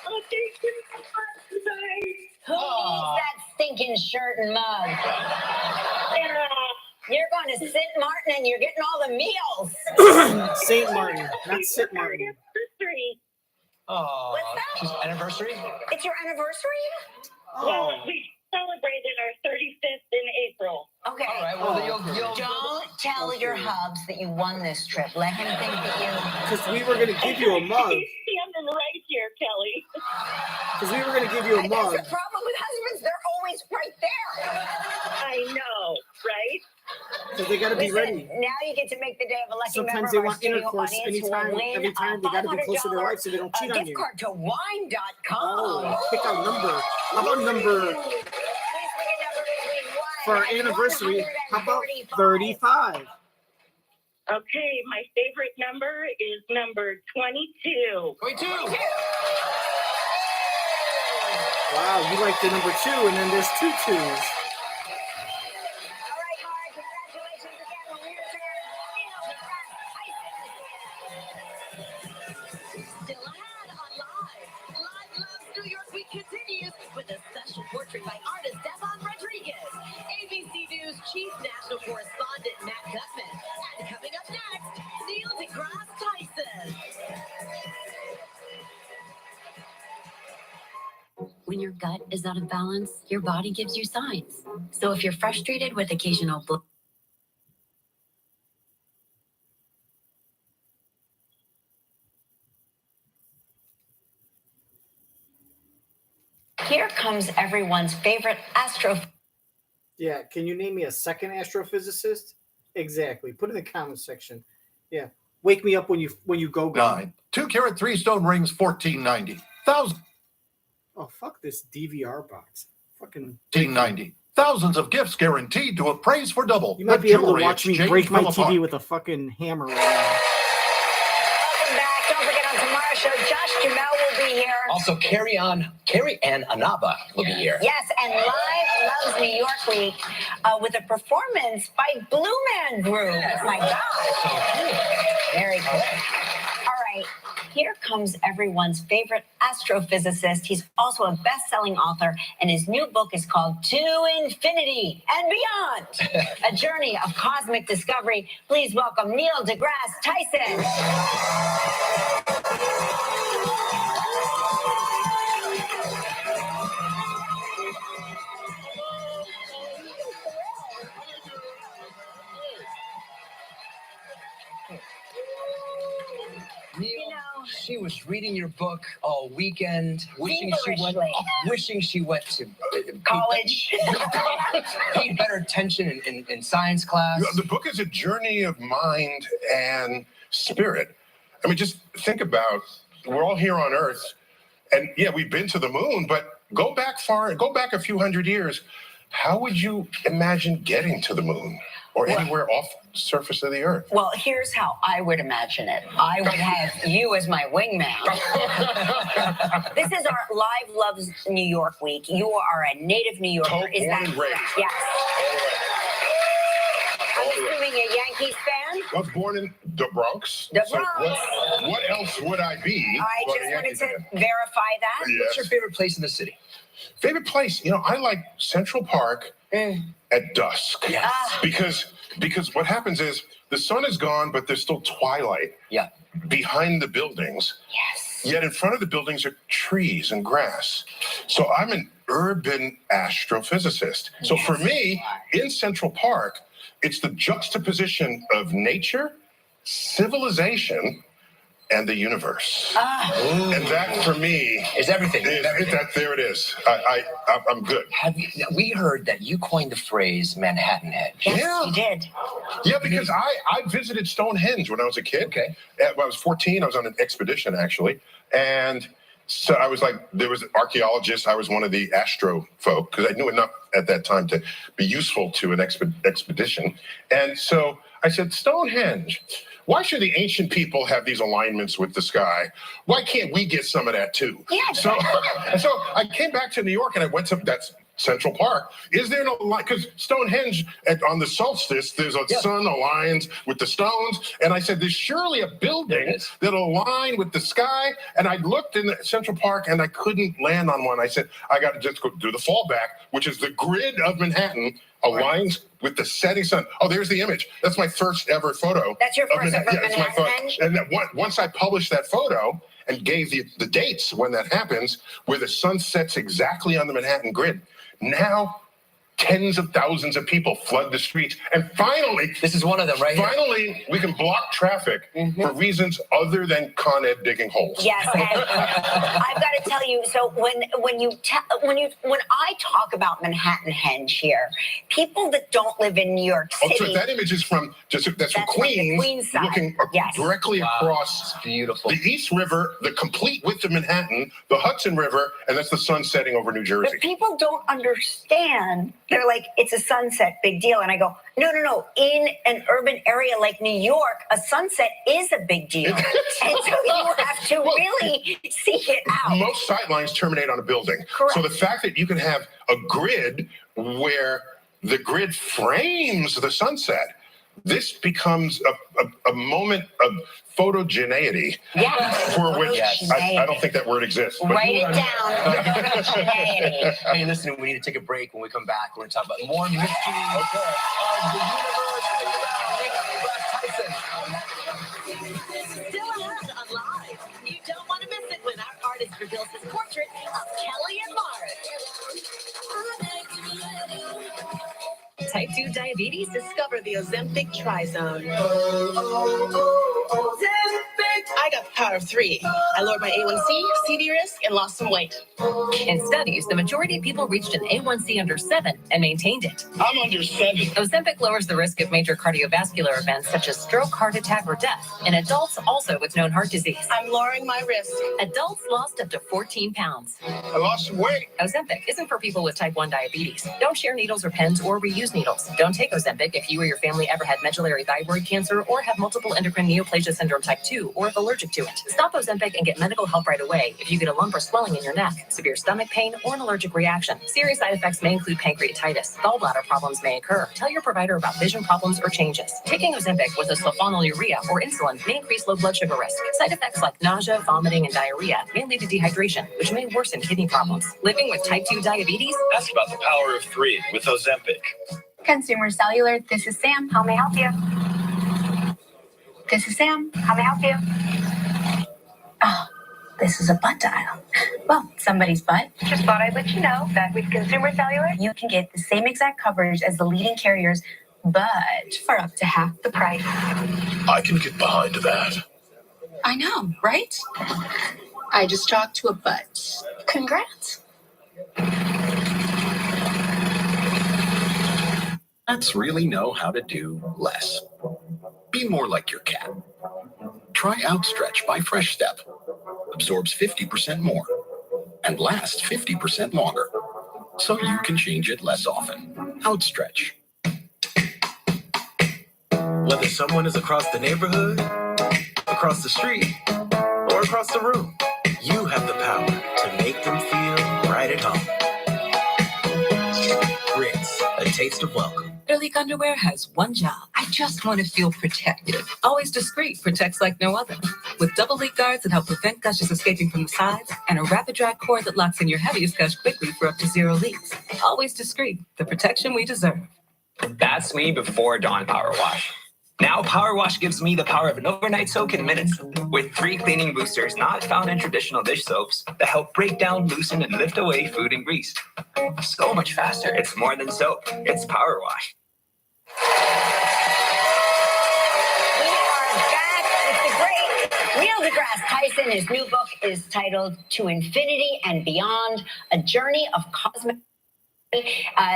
Oh, thank you so much today. Who needs that stinking shirt and mug? You're going to St. Martin and you're getting all the meals. St. Martin, not St. Martin. Anniversary. Oh, What's that? she's anniversary? It's your anniversary? Well, we celebrated our 35th in April. Okay. All right, well, you'll Don't tell your hubs that you won this trip. Let him think that you... Because we were going to give you a mug. He's standing right here, Kelly. Because we were going to give you a mug. That's the problem with husbands. They're always right there. I know, right? Because they got to be ready. Now you get to make the day of a lucky Sometimes member they of our want studio intercourse audience who will anytime, win every time. They got to be close to their wife so they don't cheat on gift you. card to wine.com. Oh, pick our number. How about number for our anniversary? How about 35? Okay, my favorite number is number 22. 22. Wow, you like the number 2, and then there's 2 2s. All right, Mark, congratulations again. We're here. Still ahead on Live. Live Loves New York Week continues with a special portrait by artist Devon Rodriguez, ABC News Chief National Correspondent Matt Gutman, and coming up next, Neil deGrasse Tyson. When your gut is out of balance, your body gives you signs. So if you're frustrated with occasional Here comes everyone's favorite Yeah, can you name me a second astrophysicist? Exactly. Put it in the comments section. Yeah. Wake me up when you go. 9. 2 carat 3 stone rings, $14.90. 1,000. Oh, fuck this DVR box. Fucking $14.90. Thousands of gifts guaranteed to appraise for double. You might be able to Jewelry watch me exchange break my from TV apart. with a fucking hammer right now. Welcome back. Don't forget on tomorrow's show, Josh Jamel will be here. Also, Carrie Ann Anaba will be here. Yes, and Live Loves New York Week with a performance by Blue Man Group. My God. Very cool. All right, here comes everyone's favorite astrophysicist. He's also a best-selling author, and his new book is called To Infinity and Beyond, a journey of cosmic discovery. Please welcome Neil deGrasse Tyson. Neil, she was reading your book all weekend, wishing she went to college, paid better attention in science class. The book is a journey of mind and spirit. I mean, just think about, we're all here on Earth, and yeah, we've been to the moon, but go back a few hundred years. How would you imagine getting to the moon or anywhere off the surface of the Earth? Well, here's how I would imagine it. I would have you as my wingman. This is our Live Loves New York week. You are a native New Yorker. Is that correct? Yes. I'm assuming a Yankees fan? I was born in the Bronx. The So Bronx. what else would I be? I but a just wanted Yankee to fan? verify that. Yes. What's your favorite place in the city? Favorite place? I like Central Park at dusk. Yes. Because what happens is the sun is gone, but there's still twilight behind the buildings. Yes. Yet in front of the buildings are trees and grass. So I'm an urban astrophysicist. So for me, in Central Park, it's the juxtaposition of nature, civilization, and the universe. And that, for me, is everything. There it is. I'm good. We heard that you coined the phrase Manhattan Hedge. Yes, you did. Yeah, because I visited Stonehenge when I was a kid. Okay. When I was 14, I was on an expedition, actually. And so I was like, there was archaeologists. I was one of the astro folk because I knew enough at that time to be useful to an expedition. And so I said, Stonehenge, why should the ancient people have these alignments with the sky? Why can't we get some of that too? Yeah. So I came back to New York and I went to Central Park. Is there no line? Because Stonehenge, on the solstice, there's a sun aligns with the stones. And I said, there's surely a building that'll align with the sky. And I looked in the Central Park and I couldn't land on one. I said, I got to just go do the fallback, which is the grid of Manhattan aligns with the setting sun. Oh, there's the image. That's my first ever photo. That's your first ever Manhattan. Manhattan. And then once I published that photo and gave the dates when that happens, where the sun sets exactly on the Manhattan grid, now tens of thousands of people flood the streets. And finally, this is one of them, right? Finally, we can block traffic for reasons other than Con Ed digging holes. Yes, and I've got to tell you. So when I talk about Manhattan Henge here, people that don't live in New York City. Oh, so that image is from that's from Queens, Queens side. Looking directly across beautiful the East River, the complete width of Manhattan, the Hudson River, and that's the sun setting over New Jersey. But people don't understand. They're like, it's a sunset, big deal. And I go, no. In an urban area like New York, a sunset is a big deal. And so you have to really seek it out. Most sightlines terminate on a building. Correct. So the fact that you can have a grid where the grid frames the sunset, this becomes a moment of photogeneity, for which I don't think that word exists. Write it down. Photogeneity. Hey, listen, we need to take a break. When we come back, we're going to talk about more mysteries of the universe. Tyson. Still ahead on Live. You don't want to miss it when our artist reveals his portrait of Kelly and Mars. Type 2 diabetes? Discover the Ozempic Trizone. I got the power of 3. I lowered my A1C, CD risk, and lost some weight. In studies, the majority of people reached an A1C under 7 and maintained it. I'm under 7. Ozempic lowers the risk of major cardiovascular events such as stroke, heart attack, or death in adults also with known heart disease. I'm lowering my risk. Adults lost up to 14 pounds. I lost some weight. Ozempic isn't for people with type 1 diabetes. Don't share needles or pens or reuse needles. Don't take Ozempic if you or your family ever had medullary thyroid cancer or have multiple endocrine neoplasia syndrome type 2 or if allergic to it. Stop Ozempic and get medical help right away if you get a lump or swelling in your neck, severe stomach pain, or an allergic reaction. Serious side effects may include pancreatitis. Gallbladder problems may occur. Tell your provider about vision problems or changes. Taking Ozempic with a sulfonylurea or insulin may increase low blood sugar risk. Side effects like nausea, vomiting, and diarrhea may lead to dehydration, which may worsen kidney problems. Living with type 2 diabetes? Ask about the power of 3 with Ozempic. Consumer Cellular, this is Sam. How may I help you? This is Sam. How may I help you? Oh, this is a butt dial. Well, somebody's butt. Just thought I'd let you know that with Consumer Cellular, you can get the same exact coverage as the leading carriers, but for up to half the price. I can get behind that. I know, right? I just talked to a butt. Congrats. Cats really know how to do less. Be more like your cat. Try Outstretch by Fresh Step. Absorbs 50% more and lasts 50% longer, so you can change it less often. Outstretch. Whether someone is across the neighborhood, across the street, or across the room, you have the power to make them feel right at home. Ritz, a taste of welcome. Leak Underwear has one job. I just want to feel protected. Always Discreet protects like no other. With double leak guards that help prevent gushes escaping from the sides and a rapid dry cord that locks in your heaviest gush quickly for up to 0 leaks. Always Discreet, the protection we deserve. That's me before Dawn Power Wash. Now Power Wash gives me the power of an overnight soak in minutes with 3 cleaning boosters not found in traditional dish soaps that help break down, loosen, and lift away food and grease. So much faster. It's more than soap. It's Power Wash. We are back with the great Neil deGrasse Tyson, his new book is titled To Infinity and Beyond, A Journey of Cosmic.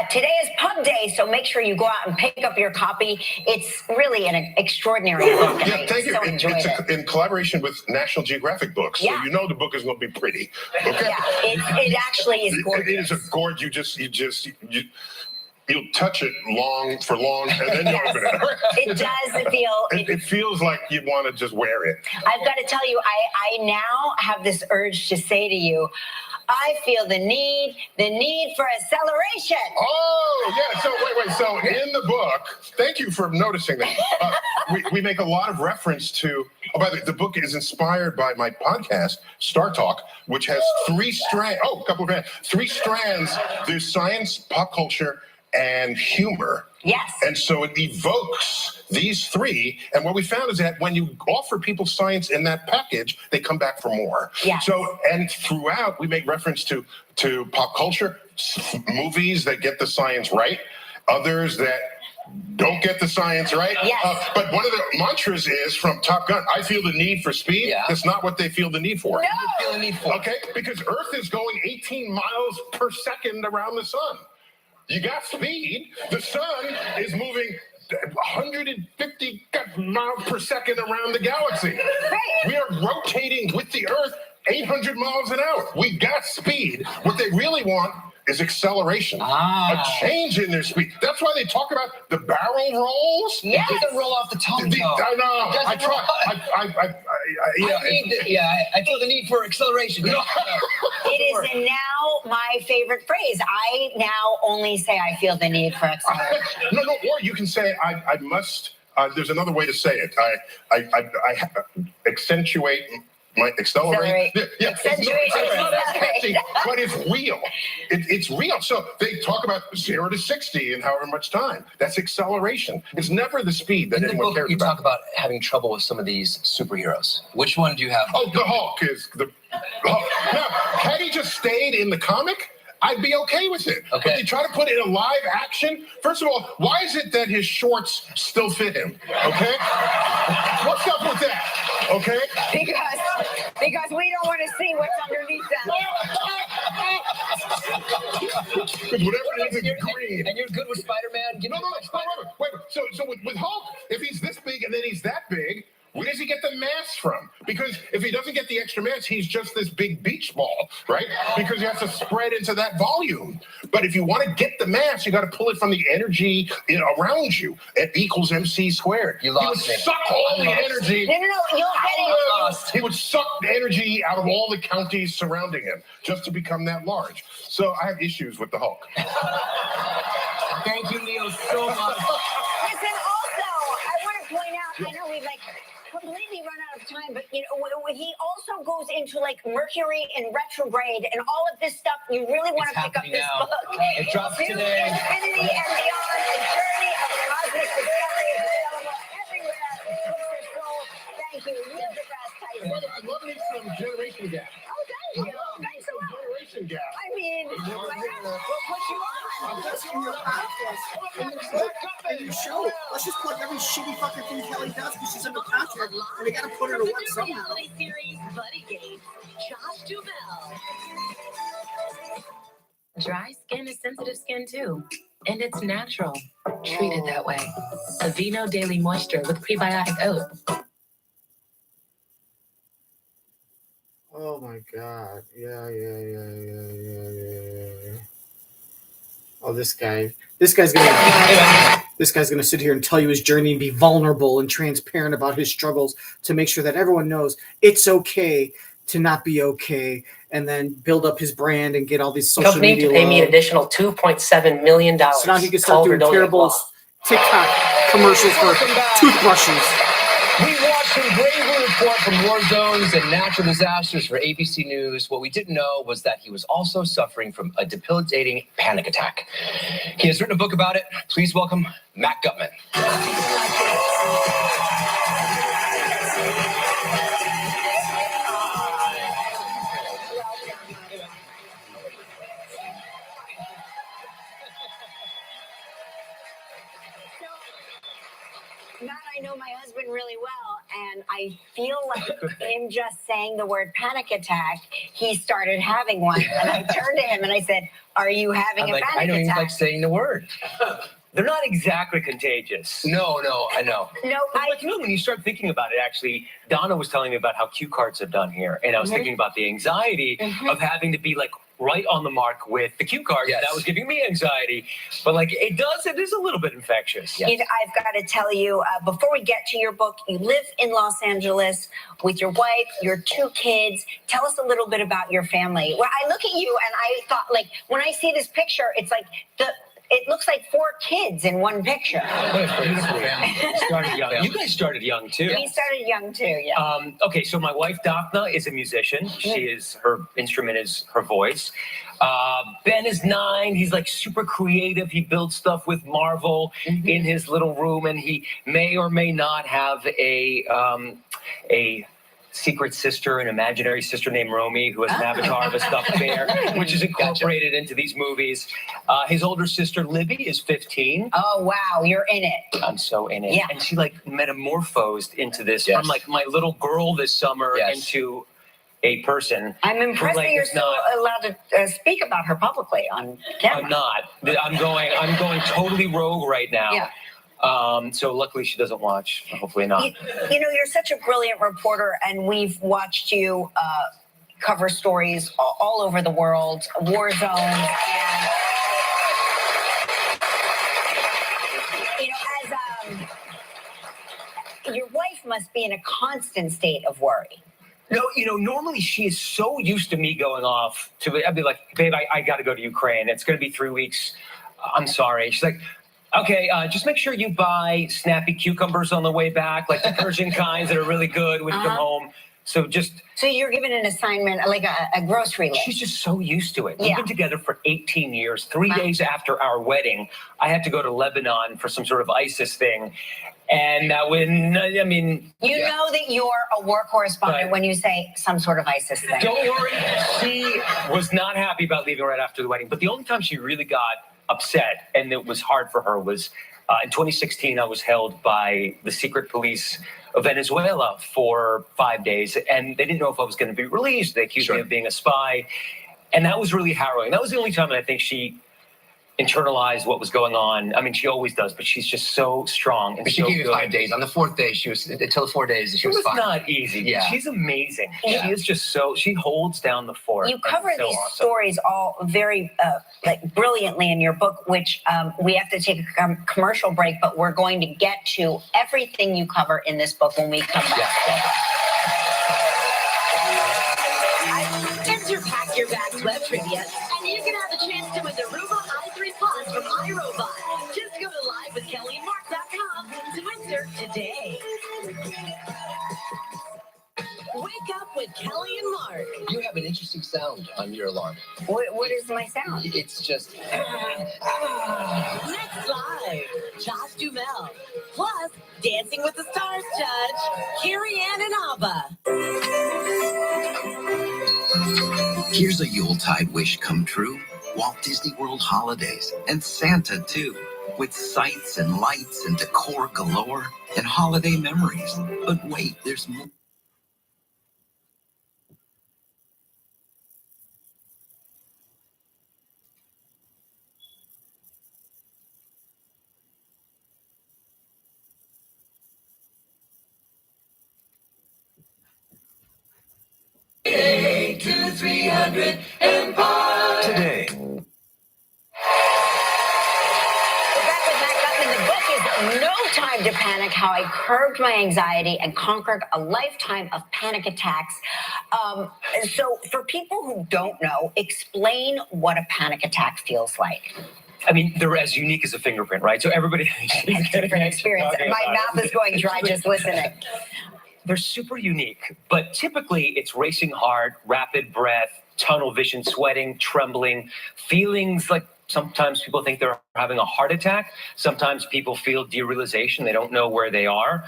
Today is pub day, so make sure you go out and pick up your copy. It's really an extraordinary book. Yeah, thank you. So enjoyed it. In collaboration with National Geographic Books, so you know the book is going to be pretty. Okay? Yeah, it actually is gorgeous. It is a gorgeous. You'll touch it long, and then you open it. It does feel. It feels like you want to just wear it. I've got to tell you, I now have this urge to say to you, I feel the need for acceleration. Oh, yeah. So wait. So in the book, thank you for noticing that. We make a lot of reference to. Oh, by the way, the book is inspired by my podcast, Star Talk, which has three strands. Oh, a couple of strands. Three strands. There's science, pop culture, and humor. Yes. And so it evokes these three. And what we found is that when you offer people science in that package, they come back for more. Yeah. So, and throughout, we make reference to pop culture, movies that get the science right, others that don't get the science right. Yes. But one of the mantras is from Top Gun, I feel the need for speed. Yeah. That's not what they feel the need for. No. You feel the need for. Okay? Because Earth is going 18 miles per second around the sun. You got speed. The sun is moving 150 miles per second around the galaxy. We are rotating with the Earth 800 miles an hour. We got speed. What they really want is acceleration, a change in their speed. That's why they talk about the barrel rolls. Yes. It doesn't roll off the tongue, though. I know. I try. I feel the need for acceleration. It is now my favorite phrase. I now only say I feel the need for acceleration. No, or you can say I must. There's another way to say it. I accentuate my accelerate. Yeah, it's not as catchy, but it's real. It's real. So they talk about 0 to 60 in however much time. That's acceleration. It's never the speed that anyone cares about. You talk about having trouble with some of these superheroes. Which one do you have? Oh, the Hulk is the Hulk. Now, had he just stayed in the comic, I'd be okay with it. Okay. But they try to put it in live action. First of all, why is it that his shorts still fit him? Okay? What's up with that? Okay? Because we don't want to see what's underneath them. Because whatever it is, it's green. And you're good with Spider-Man? No. Wait. So with Hulk, if he's this big and then he's that big, where does he get the mass from? Because if he doesn't get the extra mass, he's just this big beach ball, right? Because he has to spread into that volume. But if you want to get the mass, you got to pull it from the energy around you. It equals MC squared. You lost He would me. suck all the energy. No, you'll get it. He would suck the energy out of all the counties surrounding him just to become that large. So I have issues with the Hulk. Thank you, Neil, so much. Listen, also, I want to point out, I know we've completely run out of time, but he also goes into Mercury in retrograde and all of this stuff. You really want to pick up this book. It drops To today. Infinity and Beyond, a journey of cosmic discovery is available everywhere. Books are sold. Thank you, Neil deGrasse Tyson. I love me some generation gap. Oh, thank you. Thanks a lot. Generation gap. I mean, we'll put you on. And you show it. Let's just plug every shitty fucking thing Kelly does because she's under contract, and we gotta put her to work somehow. Series Buddy Game. Josh Duhamel. Dry skin is sensitive skin too, and it's natural. Treat it that way. Aveeno Daily Moisture with prebiotic oat. Oh my god. Yeah. Oh, this guy's gonna sit here and tell you his journey and be vulnerable and transparent about his struggles to make sure that everyone knows it's okay to not be okay, and then build up his brand and get all these social Company media to pay me an love. additional $2.7 million. So now he can start doing terrible TikTok commercials for toothbrushes. We watched some bravery report from war zones and natural disasters for ABC News. What we didn't know was that he was also suffering from a debilitating panic attack. He has written a book about it. Please welcome Matt Gutman. Matt, I know my husband really well, and I feel like him just saying the word panic attack, he started having one. And I turned to him and I said, "Are you having I'm a like, panic I don't even attack?" like saying the word. They're not exactly contagious. No, I know. No, But you know, when you start thinking about it, actually, Donna was telling me about how cue cards are done here. And I was thinking about the anxiety of having to be like right on the mark with the cue card. Yes. That was giving me anxiety. But like, it is a little bit infectious. I've got to tell you, before we get to your book, you live in Los Angeles with your wife, your 2 kids. Tell us a little bit about your family. Well, I look at you and I thought, like, when I see this picture, it's like it looks like 4 kids in one picture. Beautiful family. Started young. You guys started young too. We started young too, yeah. Okay, so my wife Daphna is a musician. Her instrument is her voice. Ben is 9. He's like super creative. He builds stuff with Marvel in his little room, and he may or may not have a secret sister, an imaginary sister named Romy, who has an avatar of a stuffed bear, which is incorporated into these movies. His older sister, Libby, is 15. Oh, wow, you're in it. I'm so in it. Yeah. And she like metamorphosed into this from like my little girl this summer into a person. I'm impressed that you're still allowed to speak about her publicly on camera. I'm not. I'm going totally rogue right now. Yeah. So luckily she doesn't watch. Hopefully not. You know, you're such a brilliant reporter, and we've watched you cover stories all over the world, war zones, and you know, as your wife must be in a constant state of worry. No, you know, normally she is so used to me going off to, I'd be like, babe, I got to go to Ukraine. It's going to be 3 weeks. I'm sorry. She's like, okay, just make sure you buy snappy cucumbers on the way back, like the Persian kinds that are really good when you come home. So you're given an assignment, like a grocery list. She's just so used to it. Yeah. We've been together for 18 years. 3 days after our wedding, I had to go to Lebanon for some sort of ISIS thing. And know that you're a war correspondent when you say some sort of ISIS thing. Don't worry. She was not happy about leaving right after the wedding. But the only time she really got upset, and it was hard for her, was in 2016. I was held by the secret police of Venezuela for 5 days, and they didn't know if I was going to be released. They accused me of being a spy, and that was really harrowing. That was the only time that I think she internalized what was going on. I mean, she always does, but she's just so strong. And she gave you 5 days. On the 4th day, until the 4 days, she was fine. It was not easy. Yeah. She's amazing. Yeah. She is just she holds down the fort. You cover so these awesome. stories all very brilliantly in your book, which we have to take a commercial break, but we're going to get to everything you cover in this book when we come back. Enter Pack Your Bags Web Trivia, and you can have a chance to win the Roomba i3 Plus from iRobot. Just go to livewithkellyandmark.com to enter today. Wake up with Kelly and Mark. You have an interesting sound on your alarm. What is my sound? It's just... Next live, Josh Duhamel. Plus, Dancing with the Stars judge, Carrie Ann and Abba. Here's a Yuletide wish come true. Walt Disney World holidays, and Santa too, with sights and lights and decor galore and holiday memories. But wait, there's more. To 300 Empire. Today. Back with Matt Gutman, the book is No Time to Panic, How I Curbed My Anxiety and Conquered a Lifetime of Panic Attacks. So for people who don't know, explain what a panic attack feels like. I mean, they're as unique as a fingerprint, right? So everybody... Different experience. My mouth is going dry just listening. They're super unique, but typically it's racing heart, rapid breath, tunnel vision, sweating, trembling, feelings like sometimes people think they're having a heart attack. Sometimes people feel derealization. They don't know where they are.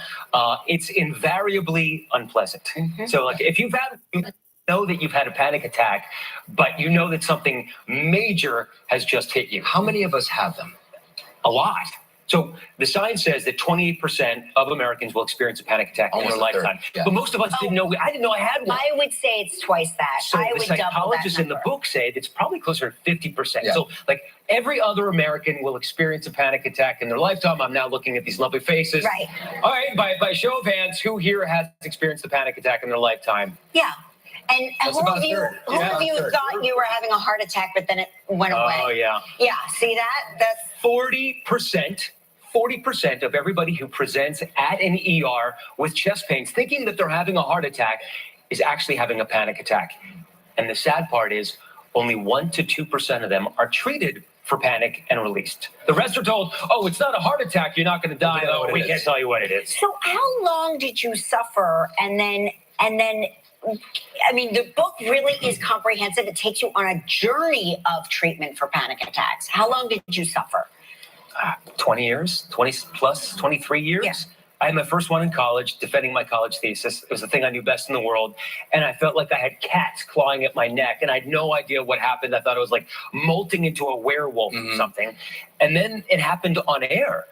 It's invariably unpleasant. So like if you know that you've had a panic attack, but you know that something major has just hit you. How many of us have them? A lot. So the science says that 28% of Americans will experience a panic attack in their lifetime. Yeah. But most of us didn't know. I didn't know I had one. I would say it's twice that. So I the would double that psychologists in the number. book say it's probably closer to 50%. Yeah. So like every other American will experience a panic attack in their lifetime. I'm now looking at these lovely faces. Right. All right, by show of hands, who here has experienced a panic attack in their lifetime? Yeah. And That's who about of a you, third. who Yeah, of you a third. thought you were having a heart attack, but then it went away? Oh, yeah. Yeah, see that? That's 40% of everybody who presents at an ER with chest pains thinking that they're having a heart attack is actually having a panic attack. And the sad part is only 1 to 2% of them are treated for panic and released. The rest are told, oh, it's not a heart attack, you're not going to die. Oh, we can't tell you what it is. so. How long did you suffer? And then, I mean, the book really is comprehensive. It takes you on a journey of treatment for panic attacks. How long did you suffer? 20 years, 20 plus, 23 years. Yeah. I had my first one in college, defending my college thesis. It was the thing I knew best in the world. And I felt like I had cats clawing at my neck, and I had no idea what happened. I thought it was like molting into a werewolf or something. And then it happened on air,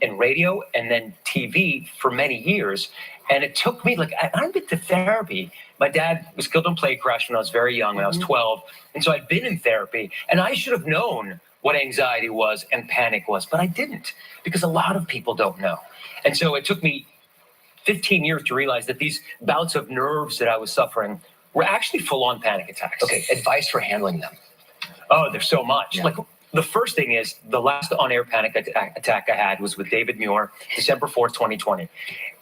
in radio and then TV for many years. And it took me, like, I'd been to therapy. My dad was killed in a plane crash when I was very young, when I was 12. And so I'd been in therapy, and I should have known what anxiety was and panic was, but I didn't, because a lot of people don't know. And so it took me 15 years to realize that these bouts of nerves that I was suffering were actually full-on panic attacks. Okay, advice for handling them. Oh, there's so much. Yeah. Like, the first thing is, the last on-air panic attack I had was with David Muir, December 4th, 2020.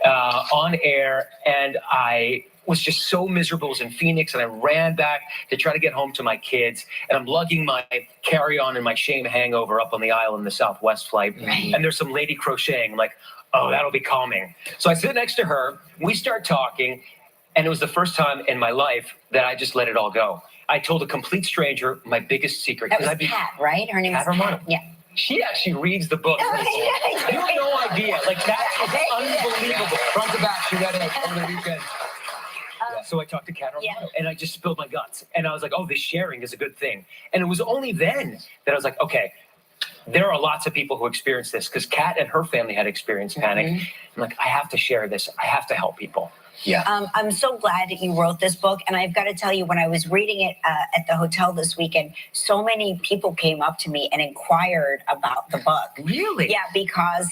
On air, and I was just so miserable. I was in Phoenix, and I ran back to try to get home to my kids, and I'm lugging my carry-on and my shame hangover up on the aisle in the Southwest flight, and there's some lady crocheting. I'm like, oh, that'll be calming. So I sit next to her, we start talking, and it was the first time in my life that I just let it all go. I told a complete stranger my biggest secret. That was Kat, right? Her name Kat was Romano. Kat. Yeah. She actually reads the book. You have no idea. Like, that is unbelievable. Front to back, she read it over the weekend. So I talked to Kat Romano, and I just spilled my guts. And I was like, oh, this sharing is a good thing. And it was only then that I was like, okay, there are lots of people who experience this, because Kat and her family had experienced panic. I'm like, I have to share this. I have to help people. Yeah. I'm so glad that you wrote this book. And I've got to tell you, when I was reading it at the hotel this weekend, so many people came up to me and inquired about the book. Really? Yeah, because,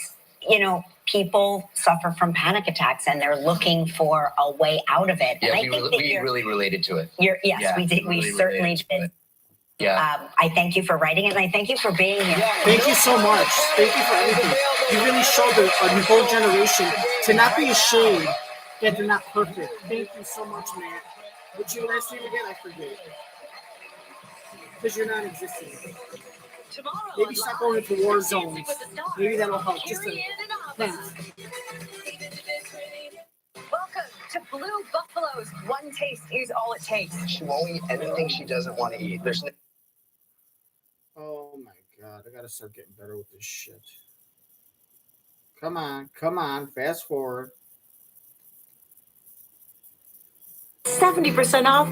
you know, people suffer from panic attacks and they're looking for a way out of it. Yeah, and I we think that really related to it. Yes, Yeah, we did. We really certainly related to did. it. Yeah. I thank you for writing it, and I thank you for being here. Thank you so much. Thank you for everything. You really showed a whole generation to not be ashamed that they're not perfect. Thank you so much, man. What's your last name again? I forget. Because you're not existing. Maybe stop going into war zones. Maybe that'll help. Just a thanks. Welcome to Blue Buffalo's. One taste is all it takes. She won't eat anything she doesn't want to eat. There's no... Oh my god, I gotta start getting better with this shit. Come on, fast forward. 70% off.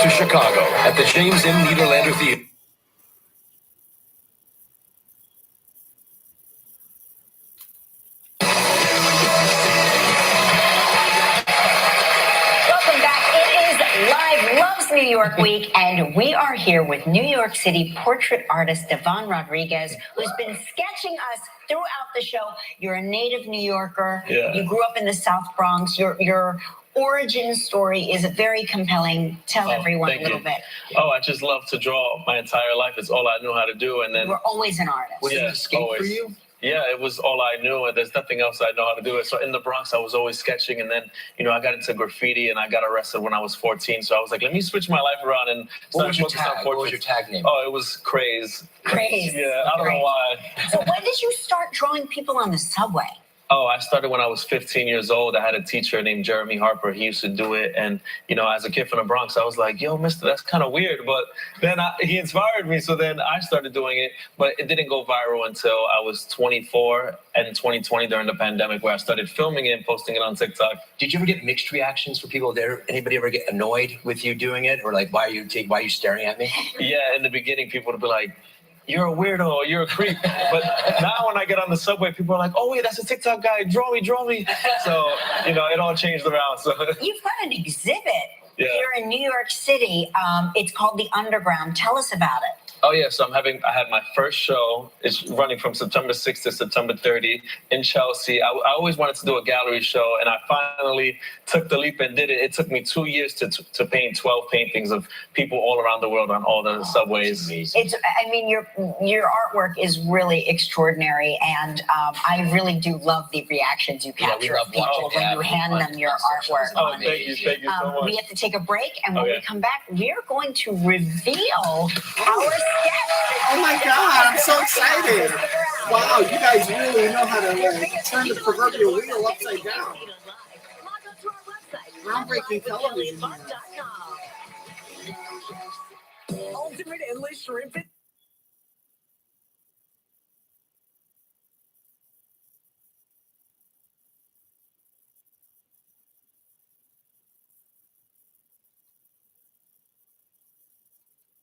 To Chicago at the James M. Niederlander Theater. Welcome back. It is Live Loves New York Week, and we are here with New York City portrait artist Devon Rodriguez, who's been sketching us throughout the show. You're a native New Yorker. Yeah. You grew up in the South Bronx. Your origin story is very compelling. Tell everyone a little bit. Oh, I just love to draw my entire life. It's all I knew how to do. And then You were always an artist. Was it an escape for you? Yeah, it was all I knew, and there's nothing else I know how to do it. So in the Bronx, I was always sketching, and then, you know, I got into graffiti, and I got arrested when I was 14. So I was like, let me switch my life around and What was your focus on tag? What was your portraits. tag name? Oh, it was Craze. Craze. Yeah, I don't know Craze. why. So when did you start drawing people on the subway? Oh, I started when I was 15 years old. I had a teacher named Jeremy Harper. He used to do it. And, you know, as a kid from the Bronx, I was like, yo, mister, that's kind of weird. But then he inspired me. So then I started doing it. But it didn't go viral until I was 24 and 2020 during the pandemic, where I started filming it and posting it on TikTok. Did you ever get mixed reactions from people there? Anybody ever get annoyed with you doing it? Or like, why are you staring at me? Yeah, in the beginning, people would be like, you're a weirdo, you're a creep. But now when I get on the subway, people are like, oh, wait, that's a TikTok guy. Draw me. So, you know, it all changed around. So You've got an exhibit Yeah. here in New York City. It's called The Underground. Tell us about it. Oh, yeah. So I had my first show. It's running from September 6th to September 30th in Chelsea. I always wanted to do a gallery show, and I finally took the leap and did it. It took me 2 years to paint 12 paintings of people all around the world on all the subways. Your artwork is really extraordinary, and I really do love the reactions you capture of people when you hand them your artwork. Oh, thank you so much. We have to take a break, and when we come back, we are going to reveal our sketch. Oh my God, I'm so excited. Wow, you guys really know how to turn the proverbial wheel upside down. Groundbreaking television. Ultimate endless shrimp.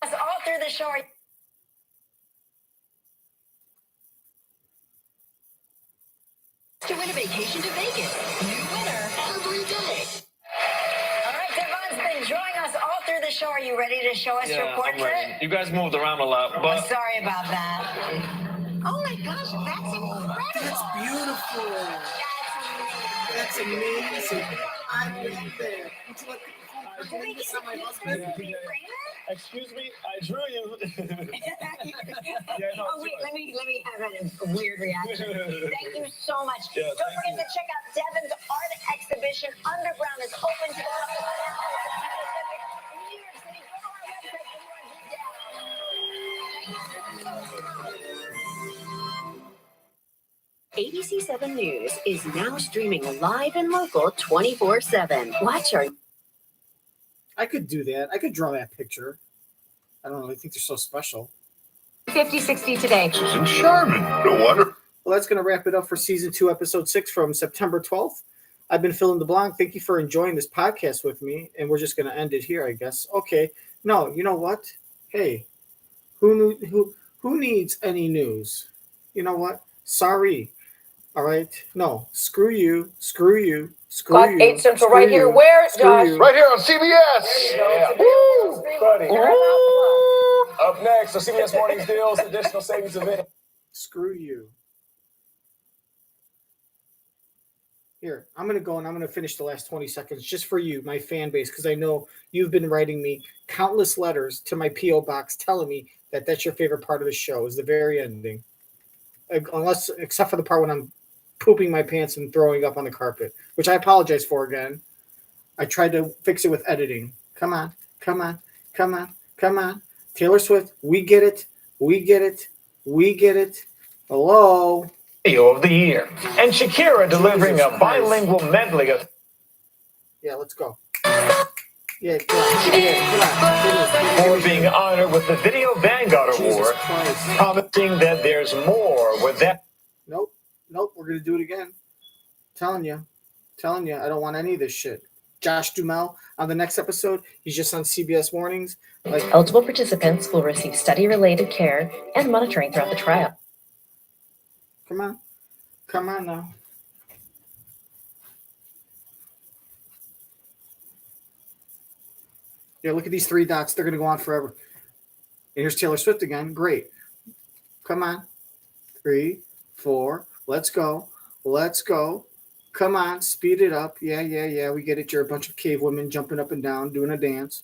All through the show. To win a vacation to Vegas. New winner every day. All right, Devon's been joining us all through the show. Are you ready to show us your I'm portrait? ready. You guys moved around a lot, I'm but sorry about that. Oh my gosh, that's incredible. That's beautiful. That's amazing. I love that. Would you like to present this on my husband? Excuse me, I drew you. Oh wait, let me have a weird reaction. Thank you so much. Yeah, Don't forget to check out Devon's art exhibition. Underground is open to all. In New York City. Go to our website for more details. ABC 7 News is now streaming live and local 24/7. Watch our. I could do that. I could draw that picture. I don't know. I think they're so special. 50/60 today. Susan Sharman. No wonder. Well, that's going to wrap it up for season 2, episode 6 from September 12th. I've been Phil in the Blanc. Thank you for enjoying this podcast with me, and we're just going to end it here, I guess. Okay. No, you know what? Hey, who needs any news? You know what? Sorry. All right. No, screw you. Screw you. Screw Clock you. 8 Central screw right here. you, Where, screw Josh? you. Right here on CBS. Woo, buddy. Up next, the CBS Mornings Deals additional savings event. Screw you. Here, I'm going to go and I'm going to finish the last 20 seconds just for you, my fan base, because I know you've been writing me countless letters to my P.O. box telling me that that's your favorite part of the show is the very ending. Except for the part when I'm pooping my pants and throwing up on the carpet, which I apologize for again. I tried to fix it with editing. Come on. Taylor Swift, we get it. Hello. Video of the year. And Shakira delivering a bilingual medley of. Yeah, let's go. Yeah, come on. For being honored with the Video Vanguard Award, promising that there's more with that. Nope, we're going to do it again. Telling you, I don't want any of this shit. Josh Duhamel on the next episode. He's just on CBS Mornings. Eligible participants will receive study-related care and monitoring throughout the trial. Come on now. Yeah, look at these 3 dots. They're going to go on forever. And here's Taylor Swift again. Great. Come on. 3, 4. Let's go. Come on. Speed it up. Yeah. We get it. You're a bunch of cave women jumping up and down, doing a dance.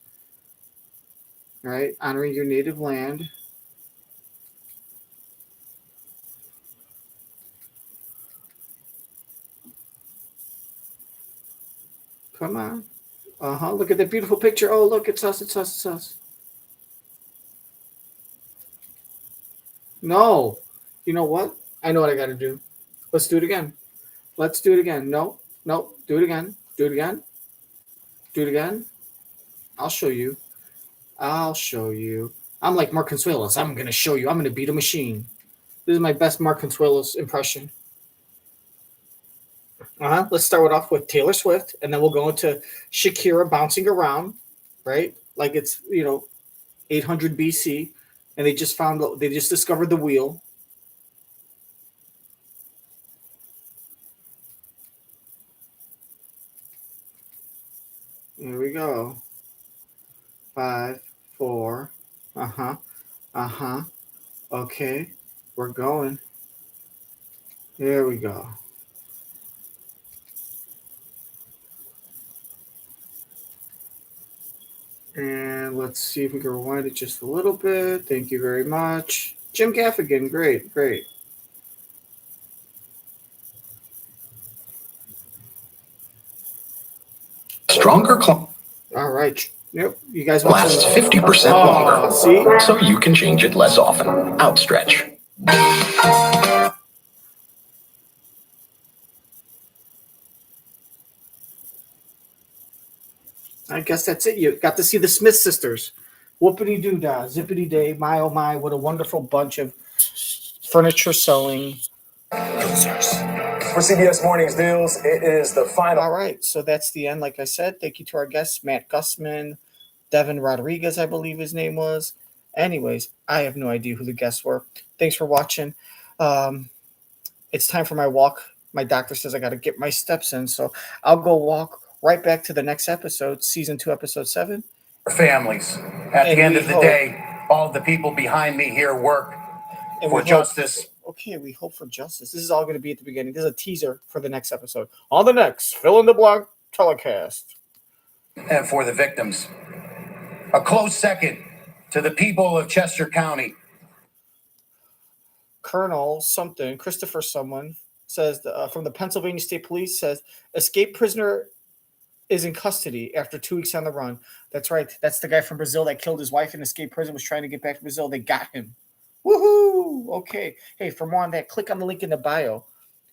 All right. Honoring your native land. Come on. Look at that beautiful picture. Oh, look, it's us. No. You know what? I know what I got to do. Let's do it again. Let's do it again. No. Do it again. Do it again. Do it again. I'll show you. I'm like Mark Consuelos. I'm going to show you. I'm going to beat a machine. This is my best Mark Consuelos impression. Let's start it off with Taylor Swift, and then we'll go into Shakira bouncing around, right? Like it's 800 BC, and they just discovered the wheel. Here we go. 5, 4. Okay, we're going. Here we go. And let's see if we can rewind it just a little bit. Thank you very much. Jim Gaffigan, great. Stronger All right. Yep. You guys lasts 50% longer. See? So you can change it less often. Outstretch. I guess that's it. You got to see the Smith sisters. Whoopity doo dah, zippity day, my oh my, what a wonderful bunch of furniture selling losers. For CBS Mornings News, it is the final. All right, so that's the end. Like I said, thank you to our guests, Matt Gutman, Devon Rodriguez, I believe his name was. Anyways, I have no idea who the guests were. Thanks for watching. It's time for my walk. My doctor says I got to get my steps in, so I'll go walk right back to the next episode, season 2, episode 7. Families. At the end of the day, all the people behind me here work for justice. Okay, we hope for justice. This is all going to be at the beginning. This is a teaser for the next episode. On the next Fill in the Blank telecast. And for the victims. A close second to the people of Chester County. Colonel something, Christopher someone, says from the Pennsylvania State Police says, escaped prisoner is in custody after 2 weeks on the run. That's right. That's the guy from Brazil that killed his wife in escape prison, was trying to get back to Brazil. They got him. Woohoo! Okay. Hey, for more on that, click on the link in the bio,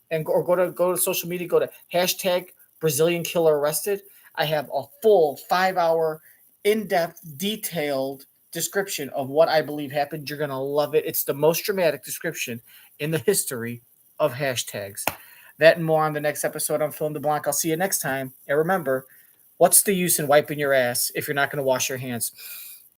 and go to social media. Go to hashtag Brazilian killer arrested. I have a full 5-hour, in-depth, detailed description of what I believe happened. You're gonna love it. It's the most dramatic description in the history of hashtags. That and more on the next episode on Fill in the Blank. I'll see you next time. And remember, what's the use in wiping your ass if you're not going to wash your hands?